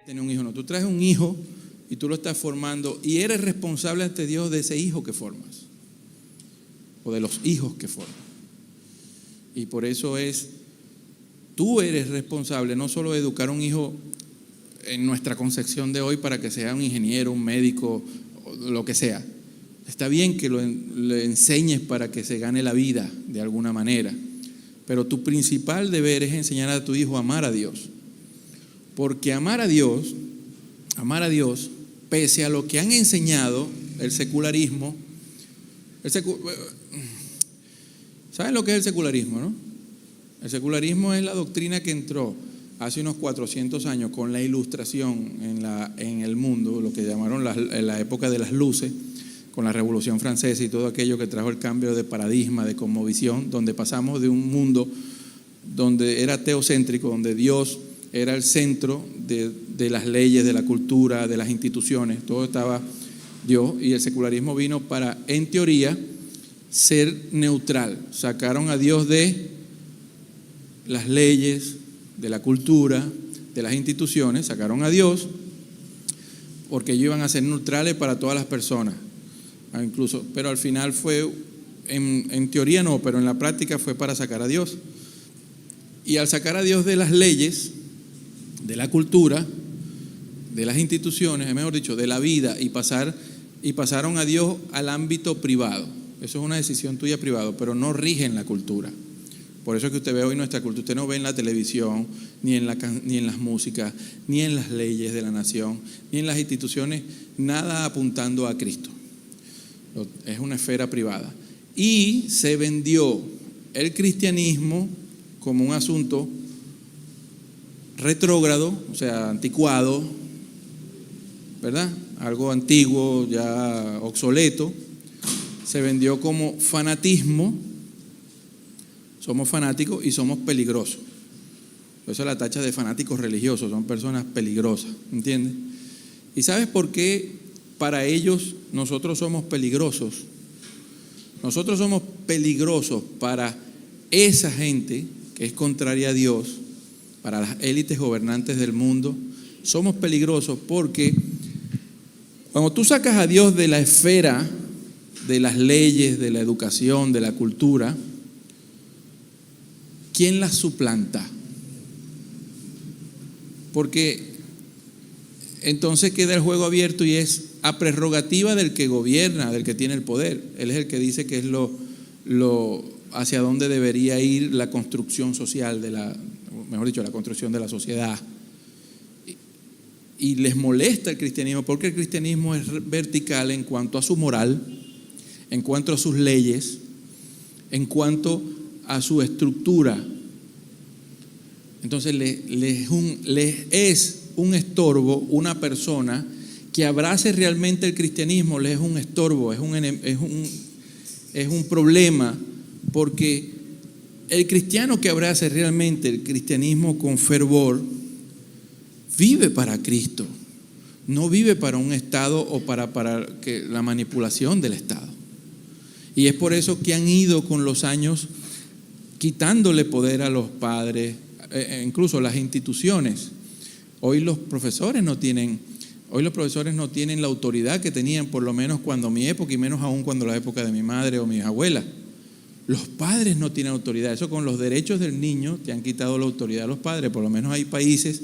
tener un hijo, no. Tú traes un hijo y tú lo estás formando y eres responsable ante Dios de ese hijo que formas o de los hijos que formas. Y por eso tú eres responsable no solo de educar a un hijo en nuestra concepción de hoy para que sea un ingeniero, un médico, lo que sea. Está bien que le enseñes para que se gane la vida de alguna manera, pero tu principal deber es enseñar a tu hijo a amar a Dios. Porque amar a Dios, pese a lo que han enseñado el secularismo, ¿saben lo que es el secularismo, no? El secularismo es la doctrina que entró hace unos 400 años con la ilustración en el mundo, lo que llamaron la época de las luces, con la Revolución Francesa y todo aquello que trajo el cambio de paradigma, de cosmovisión, donde pasamos de un mundo donde era teocéntrico, donde Dios era el centro de las leyes, de la cultura, de las instituciones, todo estaba Dios, y el secularismo vino para, en teoría, ser neutral. Sacaron a Dios de las leyes, de la cultura, de las instituciones, sacaron a Dios porque ellos iban a ser neutrales para todas las personas, incluso, pero al final fue, en teoría no, pero en la práctica fue para sacar a Dios. Y al sacar a Dios de las leyes, de la cultura, de las instituciones, mejor dicho, de la vida, y pasaron a Dios al ámbito privado. Eso es una decisión tuya privada, pero no rigen la cultura. Por eso es que usted ve hoy nuestra cultura. Usted no ve en la televisión, ni en las músicas, ni en las leyes de la nación, ni en las instituciones, nada apuntando a Cristo. Es una esfera privada. Y se vendió el cristianismo como un asunto retrógrado, o sea, anticuado, ¿verdad? Algo antiguo, ya obsoleto. Se vendió como fanatismo. Somos fanáticos y somos peligrosos. Por eso la tacha de fanáticos religiosos, son personas peligrosas, ¿entiendes? ¿Y sabes por qué para ellos nosotros somos peligrosos? Nosotros somos peligrosos para esa gente que es contraria a Dios, para las élites gobernantes del mundo. Somos peligrosos porque cuando tú sacas a Dios de la esfera de las leyes, de la educación, de la cultura, ¿quién las suplanta? Porque entonces queda el juego abierto y es a prerrogativa del que gobierna, del que tiene el poder. Él es el que dice que es hacia dónde debería ir la construcción social mejor dicho, la construcción de la sociedad. Y les molesta el cristianismo porque el cristianismo es vertical en cuanto a su moral, en cuanto a sus leyes, en cuanto a su estructura. Entonces les es un estorbo una persona que abrace realmente el cristianismo, les es un estorbo, es un problema, porque el cristiano que abrace realmente el cristianismo con fervor vive para Cristo, no vive para un Estado o para la manipulación del Estado. Y es por eso que han ido con los años quitándole poder a los padres, incluso las instituciones. Hoy los profesores no tienen la autoridad que tenían, por lo menos cuando mi época, y menos aún cuando la época de mi madre o mis abuelas. Los padres no tienen autoridad. Eso con los derechos del niño te han quitado la autoridad a los padres. Por lo menos hay países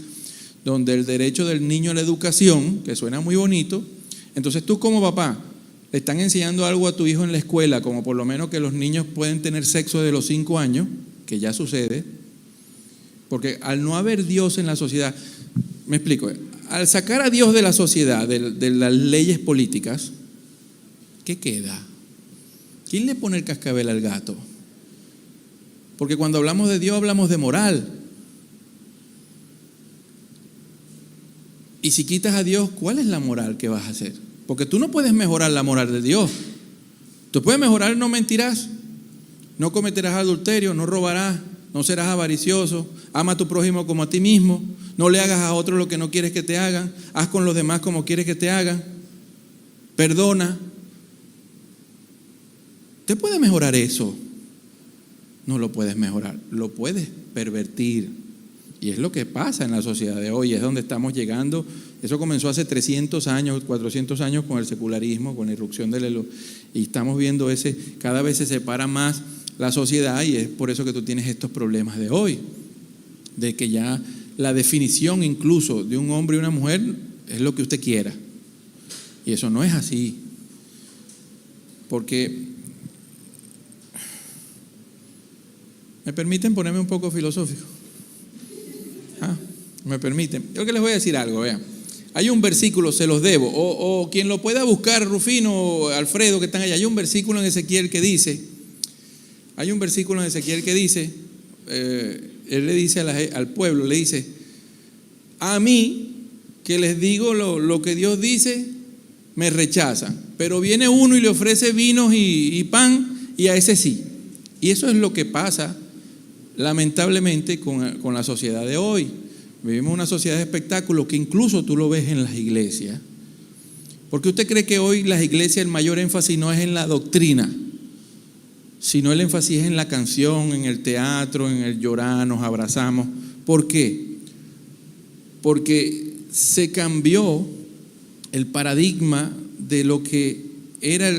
donde el derecho del niño a la educación, que suena muy bonito, entonces tú como papá le están enseñando algo a tu hijo en la escuela, como por lo menos que los niños pueden tener sexo de los 5 años, que ya sucede, porque al no haber Dios en la sociedad, me explico, al sacar a Dios de la sociedad, de las leyes políticas, ¿qué queda? ¿Quién le pone el cascabel al gato? Porque cuando hablamos de Dios hablamos de moral. Y si quitas a Dios, ¿cuál es la moral que vas a hacer? Porque tú no puedes mejorar la moral de Dios. Tú puedes mejorar: no mentirás, no cometerás adulterio, no robarás, no serás avaricioso, ama a tu prójimo como a ti mismo, no le hagas a otro lo que no quieres que te hagan, haz con los demás como quieres que te hagan, perdona. ¿Te puede mejorar eso? No lo puedes mejorar, lo puedes pervertir, Y es lo que pasa en la sociedad de hoy, es donde estamos llegando. Eso comenzó hace 300 años, 400 años con el secularismo, con la irrupción y estamos viendo cada vez se separa más la sociedad, y es por eso que tú tienes estos problemas de hoy, de que ya la definición incluso de un hombre y una mujer es lo que usted quiera. Y eso no es así. Porque, ¿me permiten ponerme un poco filosófico? ¿Me permiten? Yo que les voy a decir algo, vean. Hay un versículo, se los debo, o quien lo pueda buscar, Rufino o Alfredo, que están allá. Hay un versículo en Ezequiel que dice, él le dice al pueblo, le dice: a mí, que les digo lo que Dios dice, me rechazan, pero viene uno y le ofrece vinos y pan, y a ese sí. Y eso es lo que pasa lamentablemente con la sociedad de hoy. Vivimos una sociedad de espectáculos que incluso tú lo ves en las iglesias. Porque usted cree que hoy las iglesias el mayor énfasis no es en la doctrina, sino el énfasis es en la canción, en el teatro, en el llorar, nos abrazamos. ¿Por qué? Porque se cambió el paradigma de lo que era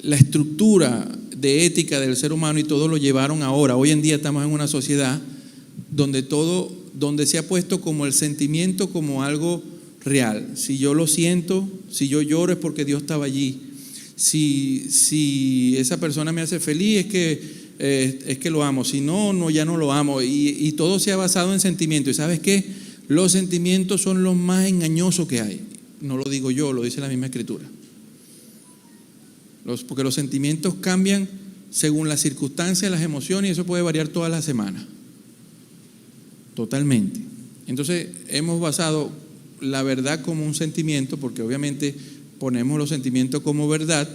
la estructura de ética del ser humano, y todo lo llevaron ahora. Hoy en día estamos en una sociedad donde se ha puesto como el sentimiento como algo real. Si yo lo siento, si yo lloro es porque Dios estaba allí. Si esa persona me hace feliz es que lo amo. Si no, ya no lo amo. Y todo se ha basado en sentimientos. ¿Y sabes qué? Los sentimientos son los más engañosos que hay. No lo digo yo, lo dice la misma Escritura. Porque los sentimientos cambian según las circunstancias, las emociones, y eso puede variar todas las semanas. Totalmente. Entonces hemos basado la verdad como un sentimiento, porque obviamente ponemos los sentimientos como verdad,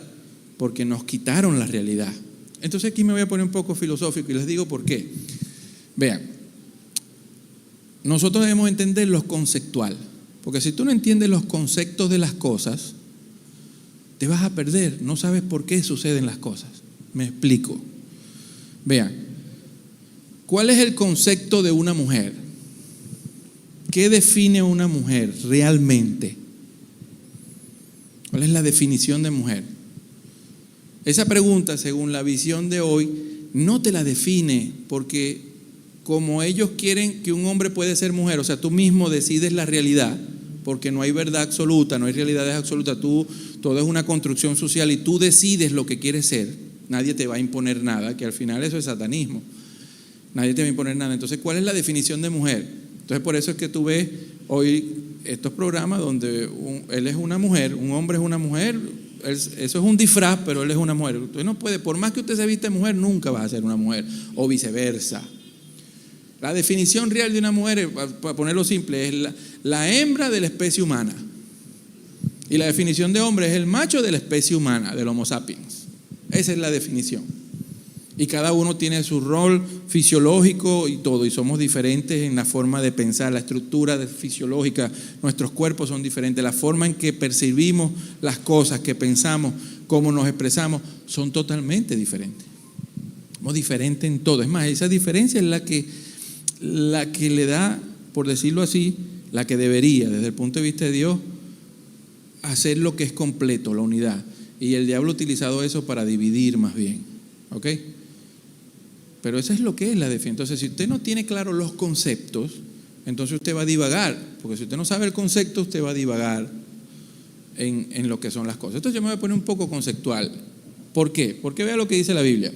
porque nos quitaron la realidad. Entonces aquí me voy a poner un poco filosófico y les digo por qué. Vean, nosotros debemos entender lo conceptual, porque si tú no entiendes los conceptos de las cosas, te vas a perder, no sabes por qué suceden las cosas. Me explico. Vean, ¿cuál es el concepto de una mujer? ¿Qué define una mujer realmente? ¿Cuál es la definición de mujer? Esa pregunta, según la visión de hoy, no te la define, porque como ellos quieren que un hombre puede ser mujer, o sea, tú mismo decides la realidad, porque no hay verdad absoluta, no hay realidades absolutas, todo es una construcción social y tú decides lo que quieres ser. Nadie te va a imponer nada, que al final eso es satanismo. Nadie te va a imponer nada. Entonces, ¿cuál es la definición de mujer? Entonces, por eso es que tú ves hoy estos programas donde él es una mujer, un hombre es una mujer, eso es un disfraz, pero él es una mujer. Usted no puede, por más que usted se viste mujer, nunca va a ser una mujer, o viceversa. La definición real de una mujer, para ponerlo simple, es la hembra de la especie humana. Y la definición de hombre es el macho de la especie humana, del Homo sapiens. Esa es la definición. Y cada uno tiene su rol fisiológico y todo, y somos diferentes en la forma de pensar, la estructura fisiológica, nuestros cuerpos son diferentes, la forma en que percibimos las cosas, que pensamos, cómo nos expresamos, son totalmente diferentes. Somos diferentes en todo. Es más, esa diferencia es la que le da, por decirlo así, la que debería, desde el punto de vista de Dios, hacer lo que es completo, la unidad. Y el diablo ha utilizado eso para dividir más bien. ¿Ok? Pero eso es lo que es la definición. Entonces, si usted no tiene claro los conceptos, entonces usted va a divagar. Porque si usted no sabe el concepto, usted va a divagar en lo que son las cosas. Entonces yo me voy a poner un poco conceptual. ¿Por qué? Porque vea lo que dice la Biblia.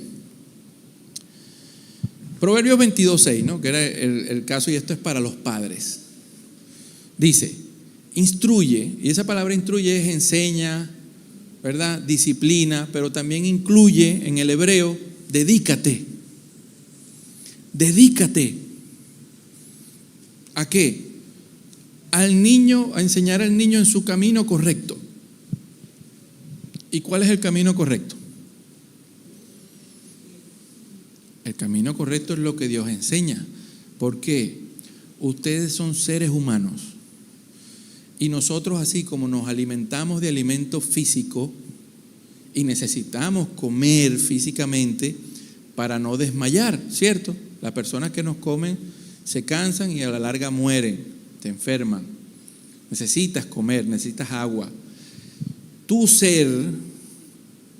Proverbios 22:6, ¿no? Que era el caso, y esto es para los padres. Dice, instruye, y esa palabra instruye es enseña, ¿verdad? Disciplina, pero también incluye en el hebreo, dedícate. Dedícate. ¿A qué? Al niño, a enseñar al niño en su camino correcto. ¿Y cuál es el camino correcto? El camino correcto es lo que Dios enseña. ¿Por qué? Ustedes son seres humanos. Y nosotros, así como nos alimentamos de alimento físico y necesitamos comer físicamente para no desmayar, ¿cierto? Las personas que nos comen se cansan y a la larga mueren, te enferman. Necesitas comer, necesitas agua. Tu ser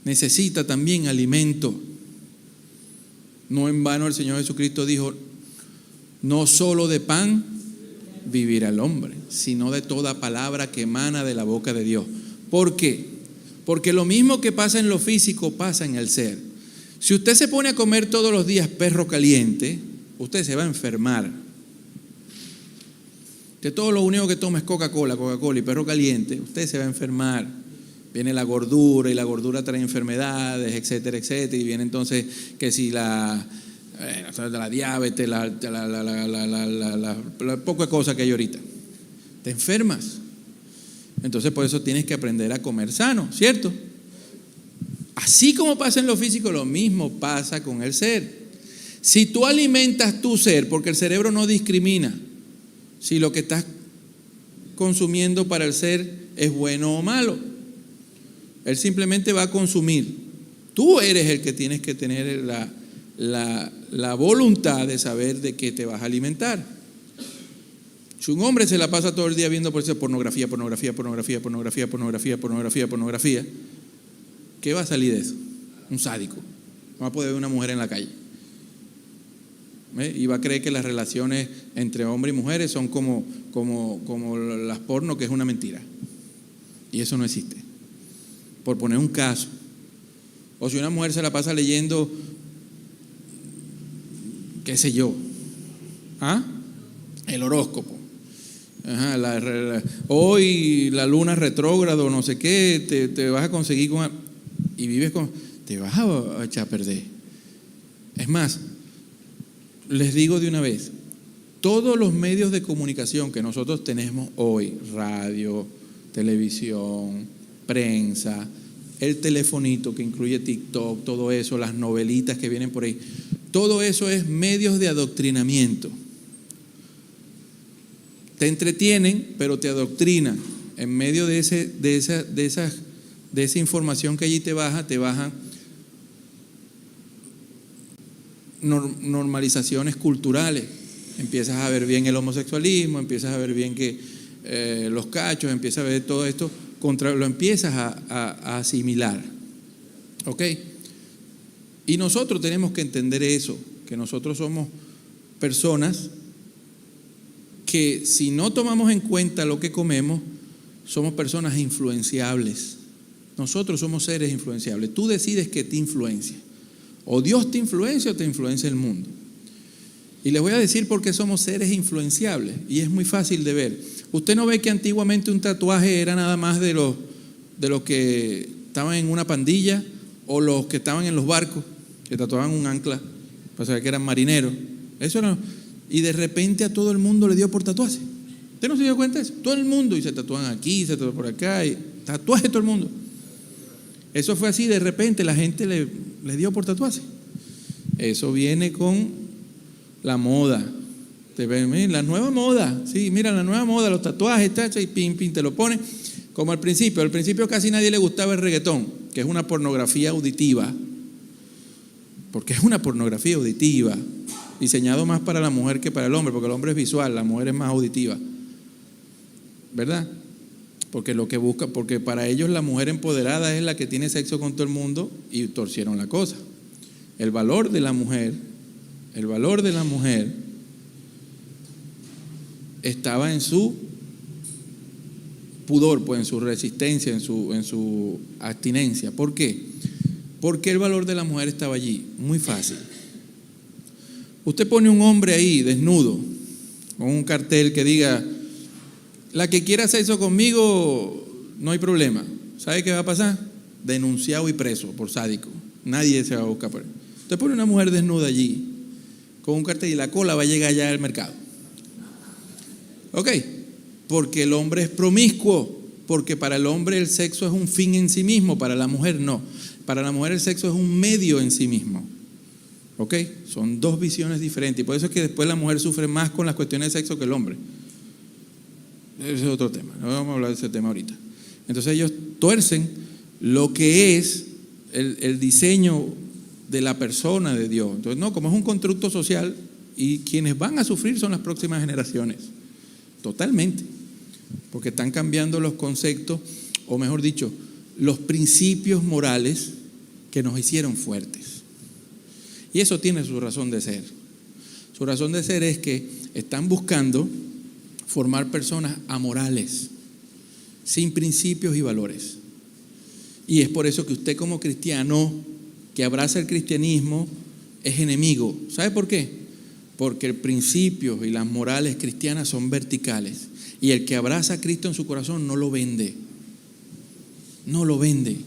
necesita también alimento. No en vano el Señor Jesucristo dijo, no solo de pan vivirá el hombre, sino de toda palabra que emana de la boca de Dios. ¿Por qué? Porque lo mismo que pasa en lo físico pasa en el ser. Si usted se pone a comer todos los días perro caliente, usted se va a enfermar. Que todo lo único que toma es Coca-Cola y perro caliente, usted se va a enfermar. Viene la gordura y la gordura trae enfermedades, etcétera, etcétera. Y viene entonces que si la diabetes, la poca cosa que hay ahorita. Te enfermas. Entonces por eso tienes que aprender a comer sano, ¿cierto? Así como pasa en lo físico, lo mismo pasa con el ser. Si tú alimentas tu ser, porque el cerebro no discrimina si lo que estás consumiendo para el ser es bueno o malo. Él simplemente va a consumir. Tú eres el que tienes que tener la voluntad de saber de qué te vas a alimentar. Si un hombre se la pasa todo el día viendo por eso pornografía, ¿qué va a salir de eso? Un sádico. No va a poder ver una mujer en la calle. Y va a creer que las relaciones entre hombres y mujeres son como las porno, que es una mentira. Y eso no existe. Por poner un caso. O si una mujer se la pasa leyendo, qué sé yo, el horóscopo. Hoy la luna retrógrado, no sé qué, te vas a conseguir y vives con, te vas a echar a perder. Es más, les digo de una vez, todos los medios de comunicación que nosotros tenemos hoy, radio, televisión, prensa, el telefonito que incluye TikTok, todo eso, las novelitas que vienen por ahí, todo eso es medios de adoctrinamiento. Te entretienen, pero te adoctrinan. En medio de esa información que allí te bajan normalizaciones culturales. Empiezas a ver bien el homosexualismo, empiezas a ver bien que los cachos, empiezas a ver todo esto, lo empiezas a asimilar. ¿Ok? Y nosotros tenemos que entender eso, que nosotros somos personas que si no tomamos en cuenta lo que comemos, somos personas influenciables. Nosotros somos seres influenciables. Tú decides qué te influencia. O Dios te influencia o te influencia el mundo. Y les voy a decir por qué somos seres influenciables. Y es muy fácil de ver. Usted no ve que antiguamente un tatuaje era nada más de los que estaban en una pandilla o los que estaban en los barcos, que tatuaban un ancla para saber que eran marineros. Eso era. Y de repente a todo el mundo le dio por tatuarse. ¿Usted no se dio cuenta de eso? Todo el mundo, y se tatúan aquí, se tatúan por acá, y tatuaje todo el mundo. Eso fue así, de repente la gente le dio por tatuarse. Eso viene con la moda. La nueva moda, sí, mira la nueva moda, los tatuajes, tacha, y pin, te lo ponen. Como al principio casi a nadie le gustaba el reggaetón, que es una pornografía auditiva. Porque es una pornografía auditiva, diseñado más para la mujer que para el hombre, porque el hombre es visual, la mujer es más auditiva, ¿verdad? Porque lo que busca, porque para ellos la mujer empoderada es la que tiene sexo con todo el mundo, y torcieron la cosa. El valor de la mujer estaba en su pudor, pues en su resistencia, en su abstinencia. ¿Por qué? ¿Por qué el valor de la mujer estaba allí? Muy fácil. Usted pone un hombre ahí desnudo con un cartel que diga: la que quiera sexo conmigo, no hay problema. ¿Sabe qué va a pasar? Denunciado y preso por sádico. Nadie se va a buscar por él. Usted pone una mujer desnuda allí con un cartel y la cola va a llegar allá al mercado. ¿Ok? Porque el hombre es promiscuo, porque para el hombre el sexo es un fin en sí mismo, para la mujer no. Para la mujer el sexo es un medio en sí mismo. ¿Ok? Son dos visiones diferentes, y por eso es que después la mujer sufre más con las cuestiones de sexo que el hombre. Ese es otro tema, no vamos a hablar de ese tema ahorita. Entonces ellos tuercen lo que es el diseño de la persona de Dios. Entonces no, como es un constructo social y quienes van a sufrir son las próximas generaciones, totalmente, porque están cambiando los conceptos, o mejor dicho, los principios morales que nos hicieron fuertes. Y eso tiene su razón de ser. Su razón de ser es que están buscando formar personas amorales, sin principios y valores. Y es por eso que usted como cristiano que abraza el cristianismo es enemigo. ¿Sabe por qué? Porque el principio y las morales cristianas son verticales. Y el que abraza a Cristo en su corazón no lo vende. No lo vende.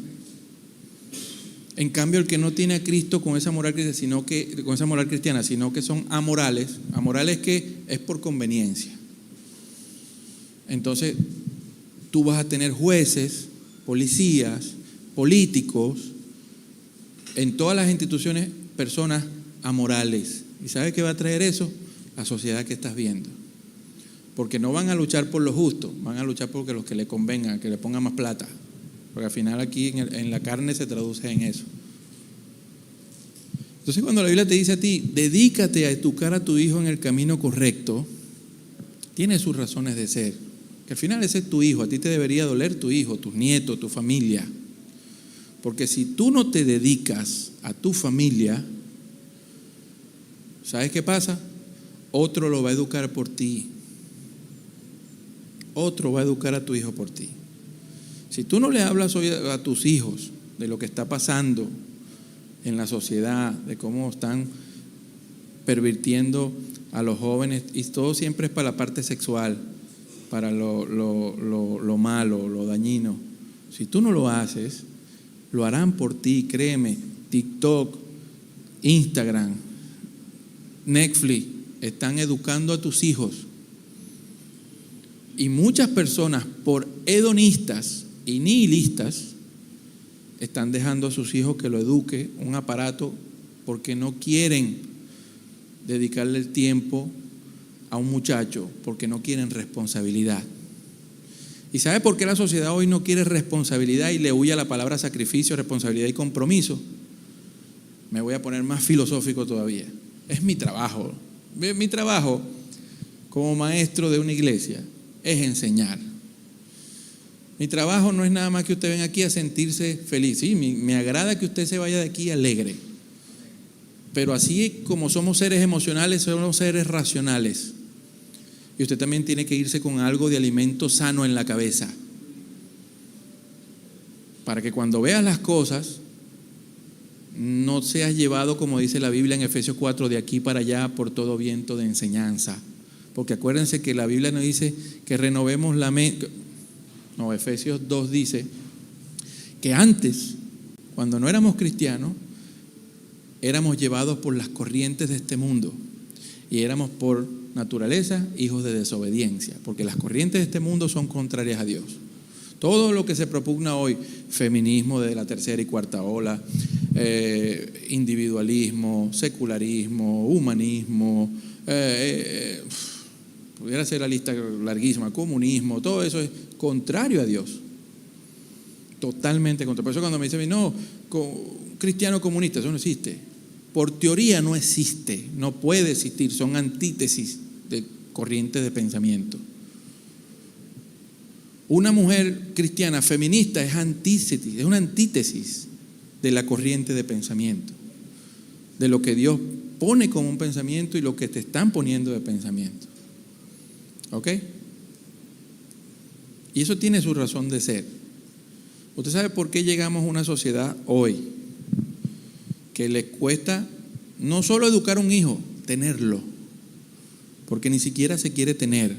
En cambio, el que no tiene a Cristo con esa moral cristiana, sino que son amorales, amorales que es por conveniencia. Entonces, tú vas a tener jueces, policías, políticos, en todas las instituciones, personas amorales. ¿Y sabes qué va a traer eso? La sociedad que estás viendo. Porque no van a luchar por lo justo, van a luchar por los que le convengan, que le pongan más plata. Porque al final aquí en la carne se traduce en eso. Entonces cuando la Biblia te dice a ti, dedícate a educar a tu hijo en el camino correcto, tiene sus razones de ser. Que al final ese es tu hijo, a ti te debería doler tu hijo, tus nietos, tu familia. Porque si tú no te dedicas a tu familia, ¿sabes qué pasa? Otro lo va a educar por ti. Otro va a educar a tu hijo por ti. Si tú no le hablas hoy a tus hijos de lo que está pasando en la sociedad, de cómo están pervirtiendo a los jóvenes, y todo siempre es para la parte sexual, para lo malo, lo dañino. Si tú no lo haces, lo harán por ti, créeme. TikTok, Instagram, Netflix están educando a tus hijos. Y muchas personas, por hedonistas y nihilistas, están dejando a sus hijos que lo eduque un aparato porque no quieren dedicarle el tiempo a un muchacho, porque no quieren responsabilidad. ¿Y sabe por qué la sociedad hoy no quiere responsabilidad y le huye a la palabra sacrificio, responsabilidad y compromiso? Me voy a poner más filosófico todavía. Es mi trabajo. Mi trabajo como maestro de una iglesia es enseñar. Mi trabajo no es nada más que usted venga aquí a sentirse feliz. Sí, me agrada que usted se vaya de aquí alegre. Pero así como somos seres emocionales, somos seres racionales. Y usted también tiene que irse con algo de alimento sano en la cabeza. Para que cuando veas las cosas, no seas llevado, como dice la Biblia en Efesios 4, de aquí para allá por todo viento de enseñanza. Porque acuérdense que la Biblia nos dice que renovemos la mente. No, Efesios 2 dice que antes, cuando no éramos cristianos, éramos llevados por las corrientes de este mundo y éramos por naturaleza hijos de desobediencia, porque las corrientes de este mundo son contrarias a Dios. Todo lo que se propugna hoy, feminismo de la tercera y cuarta ola, individualismo, secularismo, humanismo, pudiera ser la lista larguísima, comunismo, todo eso es contrario a Dios. Totalmente contrario. Por eso cuando me dicen, no, cristiano comunista, eso no existe. Por teoría no existe, no puede existir, son antítesis de corrientes de pensamiento. Una mujer cristiana feminista es una antítesis de la corriente de pensamiento, de lo que Dios pone como un pensamiento y lo que te están poniendo de pensamiento. ¿Ok? Y eso tiene su razón de ser. ¿Usted sabe por qué llegamos a una sociedad hoy que le cuesta no solo educar a un hijo, tenerlo? Porque ni siquiera se quiere tener.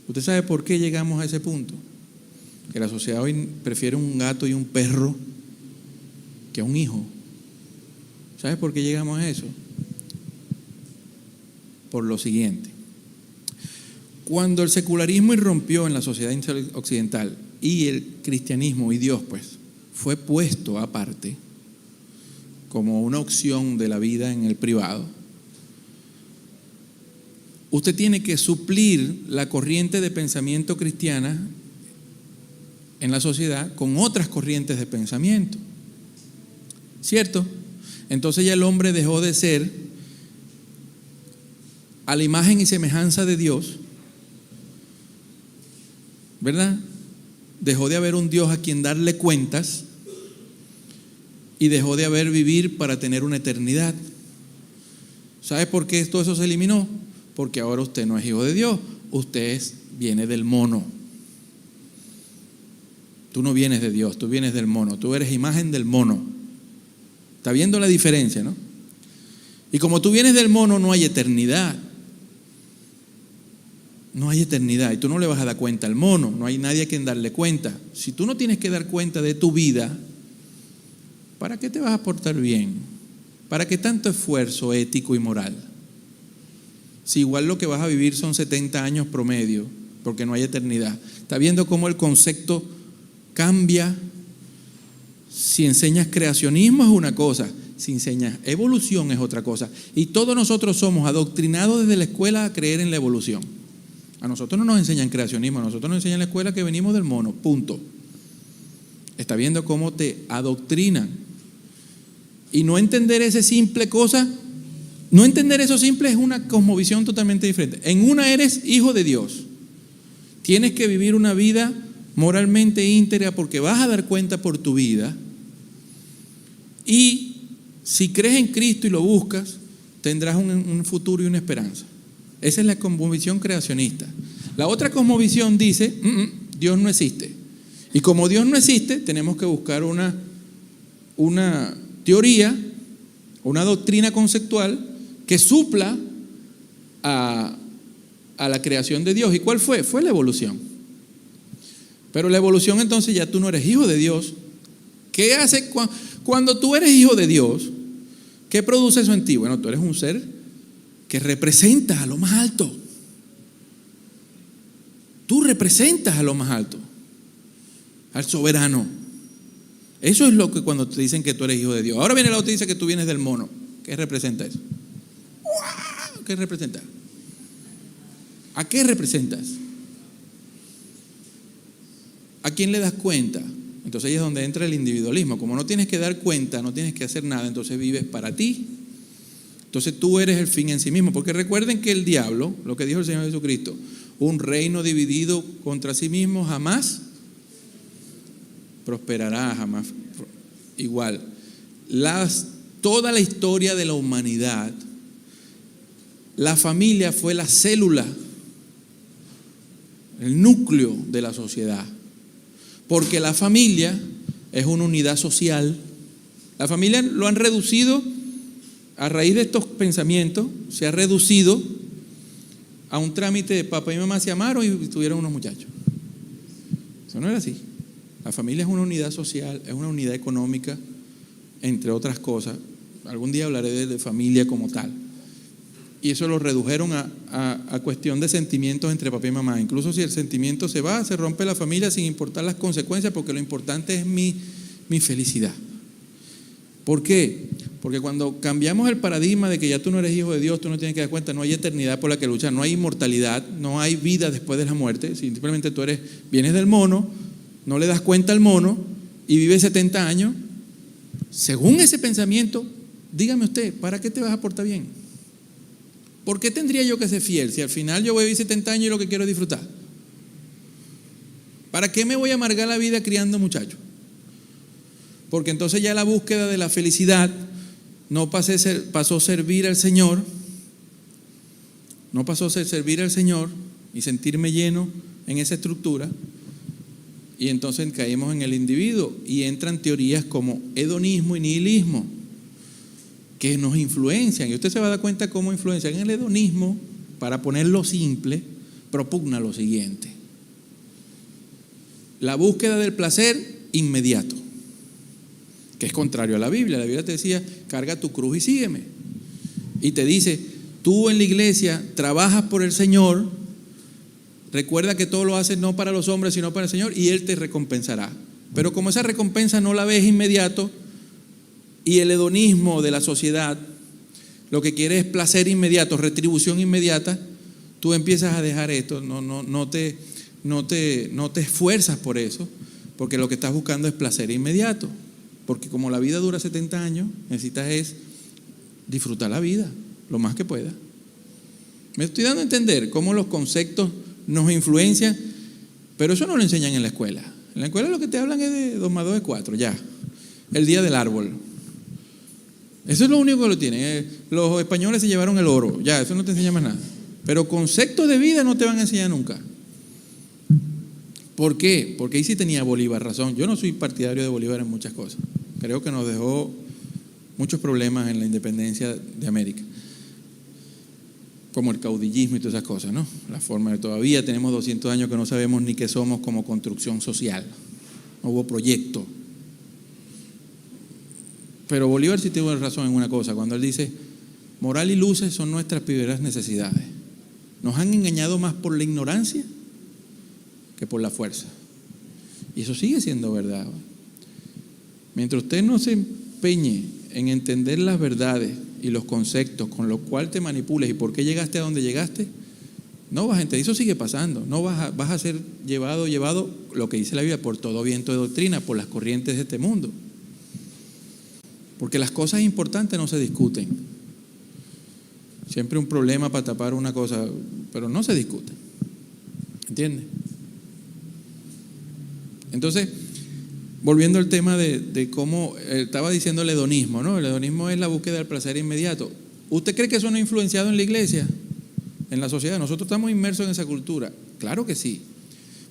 ¿Usted sabe por qué llegamos a ese punto? Que la sociedad hoy prefiere un gato y un perro que un hijo. ¿Sabe por qué llegamos a eso? Por lo siguiente. Cuando el secularismo irrumpió en la sociedad occidental y el cristianismo y Dios pues fue puesto aparte como una opción de la vida en el privado, usted tiene que suplir la corriente de pensamiento cristiana en la sociedad con otras corrientes de pensamiento. ¿Cierto? Entonces ya el hombre dejó de ser a la imagen y semejanza de Dios, ¿verdad? Dejó de haber un Dios a quien darle cuentas y dejó de haber vivir para tener una eternidad. ¿Sabe por qué todo eso se eliminó? Porque ahora usted no es hijo de Dios, usted viene del mono. Tú no vienes de Dios, tú vienes del mono, tú eres imagen del mono. ¿Está viendo la diferencia, no? Y como tú vienes del mono, no hay eternidad. No hay eternidad y tú no le vas a dar cuenta al mono, no hay nadie a quien darle cuenta. Si tú no tienes que dar cuenta de tu vida, ¿para qué te vas a portar bien? ¿Para qué tanto esfuerzo ético y moral? Si igual lo que vas a vivir son 70 años promedio, porque no hay eternidad. ¿Está viendo cómo el concepto cambia? Si enseñas creacionismo es una cosa, si enseñas evolución es otra cosa. Y todos nosotros somos adoctrinados desde la escuela a creer en la evolución. A nosotros no nos enseñan creacionismo, a nosotros nos enseñan en la escuela que venimos del mono, punto. Está viendo cómo te adoctrinan. Y no entender esa simple cosa, no entender eso simple es una cosmovisión totalmente diferente. En una eres hijo de Dios. Tienes que vivir una vida moralmente íntegra porque vas a dar cuenta por tu vida. Y si crees en Cristo y lo buscas, tendrás un futuro y una esperanza. Esa es la cosmovisión creacionista. La otra cosmovisión dice, Dios no existe. Y como Dios no existe, tenemos que buscar una teoría, una doctrina conceptual que supla a la creación de Dios. ¿Y cuál fue? Fue la evolución. Pero la evolución entonces ya tú no eres hijo de Dios. ¿Qué hace cuando tú eres hijo de Dios? ¿Qué produce eso en ti? Bueno, tú eres un ser que representas a lo más alto. Tú representas a lo más alto, al soberano. Eso es lo que cuando te dicen que tú eres hijo de Dios. Ahora viene la otra y dice que tú vienes del mono. ¿Qué representa eso? ¿Qué representa? ¿A qué representas? ¿A quién le das cuenta? Entonces ahí es donde entra el individualismo. Como no tienes que dar cuenta, no tienes que hacer nada, entonces vives para ti. Entonces tú eres el fin en sí mismo. Porque recuerden que el diablo, lo que dijo el Señor Jesucristo, un reino dividido contra sí mismo jamás prosperará, jamás. Igual, toda la historia de la humanidad, la familia fue la célula, el núcleo de la sociedad. Porque la familia es una unidad social. La familia lo han reducido, a raíz de estos pensamientos, se ha reducido a un trámite de papá y mamá se amaron y tuvieron unos muchachos. Eso no era así. La familia es una unidad social, es una unidad económica, entre otras cosas. Algún día hablaré de familia como tal. Y eso lo redujeron a cuestión de sentimientos entre papá y mamá. Incluso si el sentimiento se va, se rompe la familia sin importar las consecuencias, porque lo importante es mi felicidad. ¿Por qué? Porque cuando cambiamos el paradigma de que ya tú no eres hijo de Dios, tú no tienes que dar cuenta, no hay eternidad por la que luchar, no hay inmortalidad, no hay vida después de la muerte, simplemente tú vienes del mono, no le das cuenta al mono y vives 70 años, según ese pensamiento, dígame usted, ¿para qué te vas a portar bien? ¿Por qué tendría yo que ser fiel si al final yo voy a vivir 70 años y lo que quiero es disfrutar? ¿Para qué me voy a amargar la vida criando muchachos? Porque entonces ya la búsqueda de la felicidad no pasó a servir al Señor, no pasó a servir al Señor y sentirme lleno en esa estructura, y entonces caímos en el individuo y entran teorías como hedonismo y nihilismo que nos influencian, y usted se va a dar cuenta cómo influencian. El hedonismo, para ponerlo simple, propugna lo siguiente: la búsqueda del placer inmediato, que es contrario a la Biblia. La Biblia te decía, carga tu cruz y sígueme. Y te dice, tú en la iglesia trabajas por el Señor, recuerda que todo lo haces no para los hombres, sino para el Señor, y Él te recompensará. Pero como esa recompensa no la ves inmediato, y el hedonismo de la sociedad lo que quiere es placer inmediato, retribución inmediata, tú empiezas a dejar esto, no te esfuerzas por eso, porque lo que estás buscando es placer inmediato. Porque como la vida dura 70 años, necesitas es disfrutar la vida lo más que pueda. Me estoy dando a entender cómo los conceptos nos influencian, pero eso no lo enseñan en la escuela. En la escuela lo que te hablan es de 2 más 2 es 4, ya. El día del árbol. Eso es lo único que lo tienen. Los españoles se llevaron el oro, ya, eso no te enseña más nada. Pero conceptos de vida no te van a enseñar nunca. ¿Por qué? Porque ahí sí tenía Bolívar razón. Yo no soy partidario de Bolívar en muchas cosas. Creo que nos dejó muchos problemas en la independencia de América, como el caudillismo y todas esas cosas, ¿no? La forma de todavía tenemos 200 años que no sabemos ni qué somos como construcción social. No hubo proyecto. Pero Bolívar sí tuvo razón en una cosa, cuando él dice, moral y luces son nuestras primeras necesidades. Nos han engañado más por la ignorancia que por la fuerza. Y eso sigue siendo verdad. Mientras usted no se empeñe en entender las verdades y los conceptos con los cuales te manipules y por qué llegaste a donde llegaste, no vas a entender. Eso sigue pasando. No vas a ser llevado, lo que dice la Biblia, por todo viento de doctrina, por las corrientes de este mundo. Porque las cosas importantes no se discuten. Siempre un problema para tapar una cosa, pero no se discute. ¿Entiendes? Entonces, volviendo al tema de cómo estaba diciendo el hedonismo, ¿no? El hedonismo es la búsqueda del placer inmediato. ¿Usted cree que eso no ha influenciado en la iglesia, en la sociedad? Nosotros estamos inmersos en esa cultura. Claro que sí.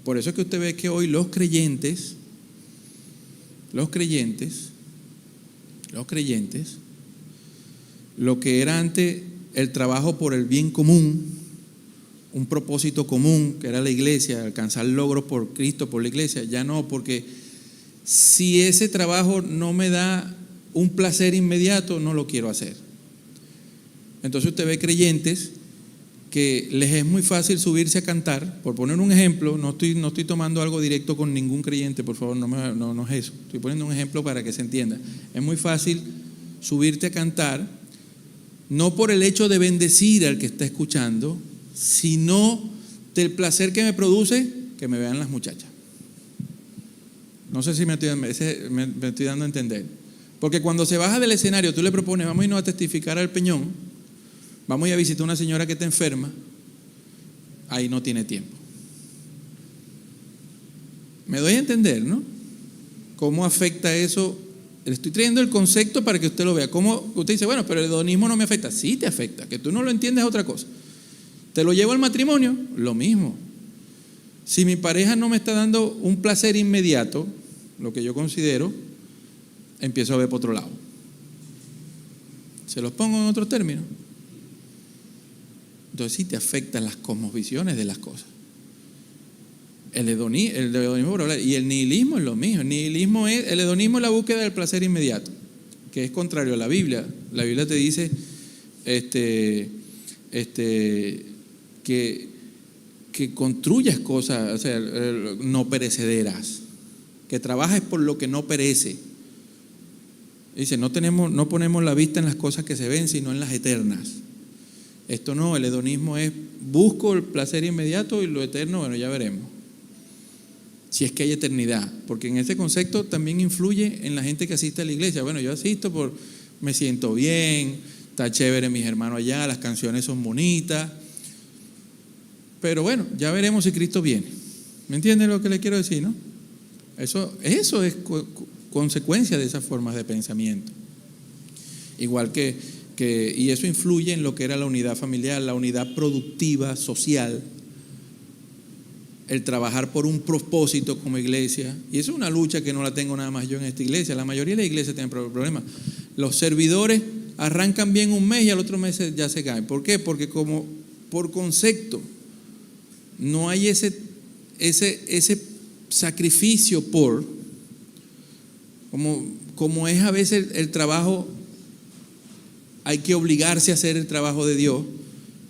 Por eso es que usted ve que hoy los creyentes, lo que era antes el trabajo por el bien común, un propósito común, que era la iglesia, alcanzar logros por Cristo, por la iglesia, ya no, porque si ese trabajo no me da un placer inmediato, no lo quiero hacer. Entonces usted ve creyentes que les es muy fácil subirse a cantar, por poner un ejemplo, no estoy tomando algo directo con ningún creyente, por favor, no es eso, estoy poniendo un ejemplo para que se entienda. Es muy fácil subirte a cantar, no por el hecho de bendecir al que está escuchando, sino del placer que me produce que me vean las muchachas. No sé si me estoy dando a entender. Porque cuando se baja del escenario, tú le propones, vamos a irnos a testificar al Peñón, vamos a ir a visitar a una señora que está enferma, ahí no tiene tiempo. Me doy a entender, ¿no? ¿Cómo afecta eso? Le estoy trayendo el concepto para que usted lo vea. ¿Cómo? Usted dice, bueno, pero el hedonismo no me afecta. Sí te afecta, que tú no lo entiendes es otra cosa. ¿Te lo llevo al matrimonio? Lo mismo. Si mi pareja no me está dando un placer inmediato, lo que yo considero, empiezo a ver por otro lado. Se los pongo en otros términos. Entonces sí te afectan las cosmovisiones de las cosas. El hedonismo y el nihilismo es lo mismo. El hedonismo es la búsqueda del placer inmediato, que es contrario a la Biblia. La Biblia te dice que construyas cosas, o sea, no perecederas, que trabajes por lo que no perece. Dice, no ponemos la vista en las cosas que se ven, sino en las eternas. Esto no, el hedonismo es busco el placer inmediato y lo eterno, bueno, ya veremos. Si es que hay eternidad, porque en ese concepto también influye en la gente que asiste a la iglesia. Bueno, yo asisto me siento bien, está chévere mis hermanos allá, las canciones son bonitas, pero bueno, ya veremos si Cristo viene. ¿Me entienden lo que le quiero decir, no? Eso es consecuencia de esas formas de pensamiento. Igual y eso influye en lo que era la unidad familiar, la unidad productiva, social, el trabajar por un propósito como iglesia. Y eso es una lucha que no la tengo nada más yo en esta iglesia. La mayoría de las iglesias tienen problemas. Los servidores arrancan bien un mes y al otro mes ya se caen. ¿Por qué? Porque como por concepto no hay ese sacrificio como es a veces el trabajo, hay que obligarse a hacer el trabajo de Dios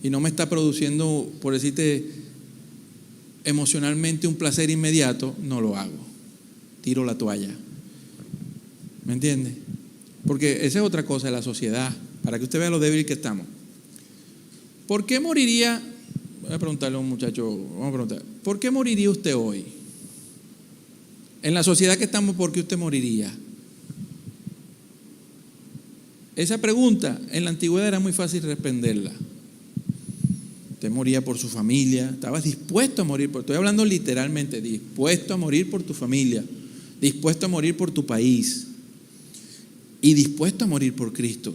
y no me está produciendo, por decirte, emocionalmente un placer inmediato, no lo hago, tiro la toalla. ¿Me entiende? Porque esa es otra cosa de la sociedad, para que usted vea lo débil que estamos. ¿Por qué moriría? Voy a preguntarle a un muchacho, vamos a preguntar, ¿por qué moriría usted hoy? En la sociedad que estamos, ¿por qué usted moriría? Esa pregunta en la antigüedad era muy fácil responderla. Usted moría por su familia, estabas dispuesto a morir, estoy hablando literalmente, dispuesto a morir por tu familia, dispuesto a morir por tu país y dispuesto a morir por Cristo.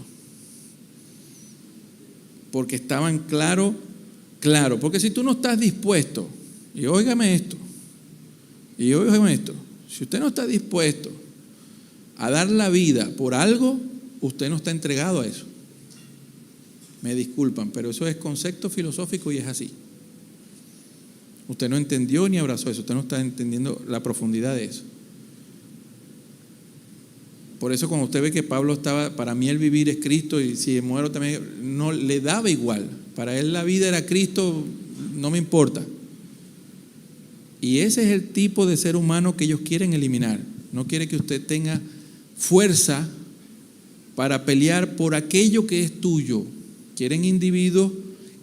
Porque estaban claro, porque si tú no estás dispuesto, y óigame esto, si usted no está dispuesto a dar la vida por algo, usted no está entregado a eso. Me disculpan, pero eso es concepto filosófico y es así. Usted no entendió ni abrazó eso, usted no está entendiendo la profundidad de eso. Por eso cuando usted ve que Pablo estaba, para mí el vivir es Cristo y si muero también, no le daba igual. Para él la vida era Cristo, no me importa. Y ese es el tipo de ser humano que ellos quieren eliminar. No quiere que usted tenga fuerza para pelear por aquello que es tuyo. Quieren individuos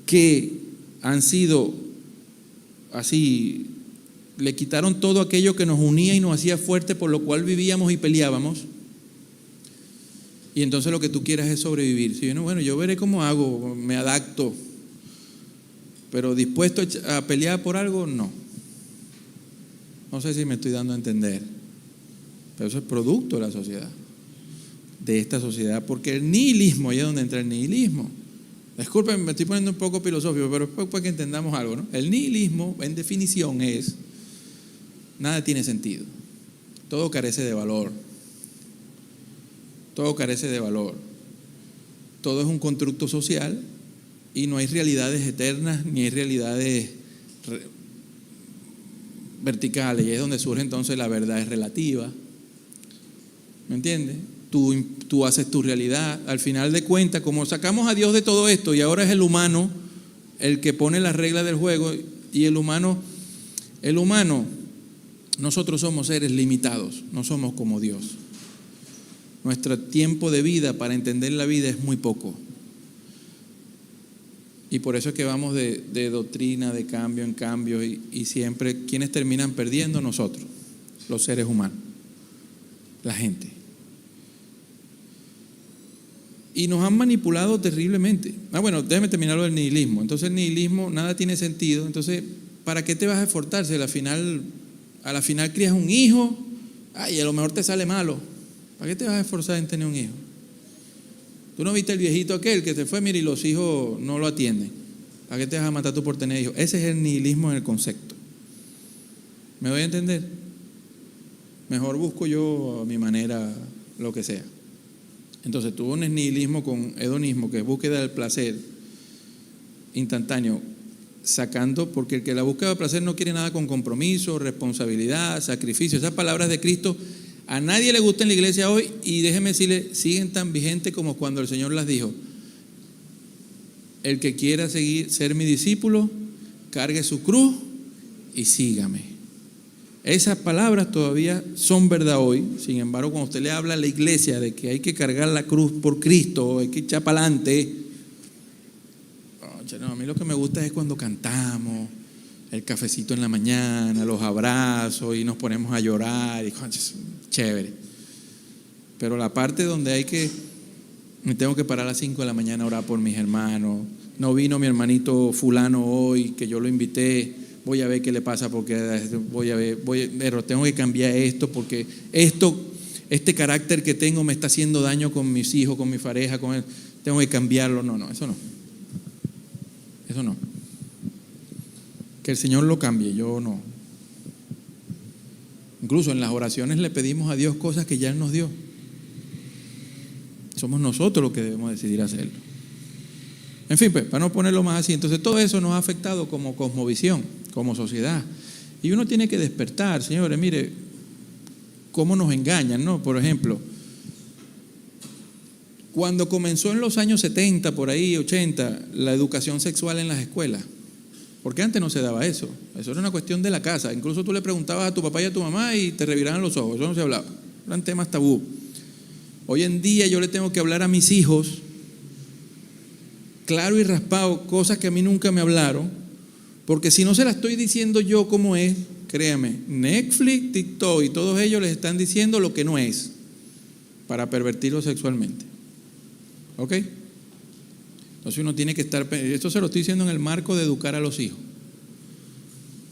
que han sido así, le quitaron todo aquello que nos unía y nos hacía fuerte, por lo cual vivíamos y peleábamos. Y entonces lo que tú quieras es sobrevivir. Si bueno, yo veré cómo hago, me adapto. Pero dispuesto a pelear por algo, no. No sé si me estoy dando a entender. Pero eso es producto de la sociedad, de esta sociedad, porque el nihilismo, ahí es donde entra el nihilismo. Disculpen, me estoy poniendo un poco filosófico, pero es para que entendamos algo, ¿no? El nihilismo, en definición, es nada tiene sentido. Todo carece de valor. Todo carece de valor. Todo es un constructo social y no hay realidades eternas ni hay realidades verticales. Y es donde surge entonces la verdad es relativa. ¿Me entiendes? Tú haces tu realidad. Al final de cuentas, como sacamos a Dios de todo esto y ahora es el humano el que pone las reglas del juego, y el humano, nosotros somos seres limitados, no somos como Dios. Nuestro tiempo de vida para entender la vida es muy poco. Y por eso es que vamos de doctrina, de cambio en cambio, y siempre, ¿quiénes terminan perdiendo? Nosotros, los seres humanos, la gente. Y nos han manipulado terriblemente. Bueno, déjame terminar lo del nihilismo. Entonces el nihilismo, nada tiene sentido. Entonces, ¿para qué te vas a esforzar si a la final crías un hijo? Ay, a lo mejor te sale malo. ¿Para qué te vas a esforzar en tener un hijo? Tú no viste el viejito aquel que se fue, mira, y los hijos no lo atienden. ¿Para qué te vas a matar tú por tener hijos? Ese es el nihilismo en el concepto. ¿Me voy a entender? Mejor busco yo a mi manera lo que sea. Entonces tú unes nihilismo con hedonismo, que es búsqueda del placer instantáneo, sacando, porque el que la búsqueda del placer no quiere nada con compromiso, responsabilidad, sacrificio. Esas palabras de Cristo a nadie le gusta en la iglesia hoy, y déjeme decirle, siguen tan vigentes como cuando el Señor las dijo. El que quiera ser mi discípulo, cargue su cruz y sígame. Esas palabras todavía son verdad hoy. Sin embargo, cuando usted le habla a la iglesia de que hay que cargar la cruz por Cristo, hay que echar para adelante, no, a mí lo que me gusta es cuando cantamos, el cafecito en la mañana, los abrazos y nos ponemos a llorar, y chévere. Pero la parte donde me tengo que parar a las 5 de la mañana a orar por mis hermanos, no vino mi hermanito fulano hoy, que yo lo invité, voy a ver qué le pasa, porque pero tengo que cambiar esto, porque este carácter que tengo me está haciendo daño con mis hijos, con mi pareja, con él, tengo que cambiarlo. No, eso no. Que el Señor lo cambie, yo no. Incluso en las oraciones le pedimos a Dios cosas que ya Él nos dio. Somos nosotros los que debemos decidir hacerlo. En fin, pues, para no ponerlo más así, entonces todo eso nos ha afectado como cosmovisión, como sociedad. Y uno tiene que despertar, señores, mire, cómo nos engañan, ¿no? Por ejemplo, cuando comenzó en los años 70, por ahí, 80, la educación sexual en las escuelas, porque antes no se daba eso era una cuestión de la casa. Incluso tú le preguntabas a tu papá y a tu mamá y te reviraban los ojos, eso no se hablaba, eran temas tabú. Hoy en día yo le tengo que hablar a mis hijos claro y raspado, cosas que a mí nunca me hablaron, porque si no se las estoy diciendo yo como es, créame, Netflix, TikTok y todos ellos les están diciendo lo que no es, para pervertirlo sexualmente. ¿Ok? Entonces uno tiene que estar, esto se lo estoy diciendo en el marco de educar a los hijos.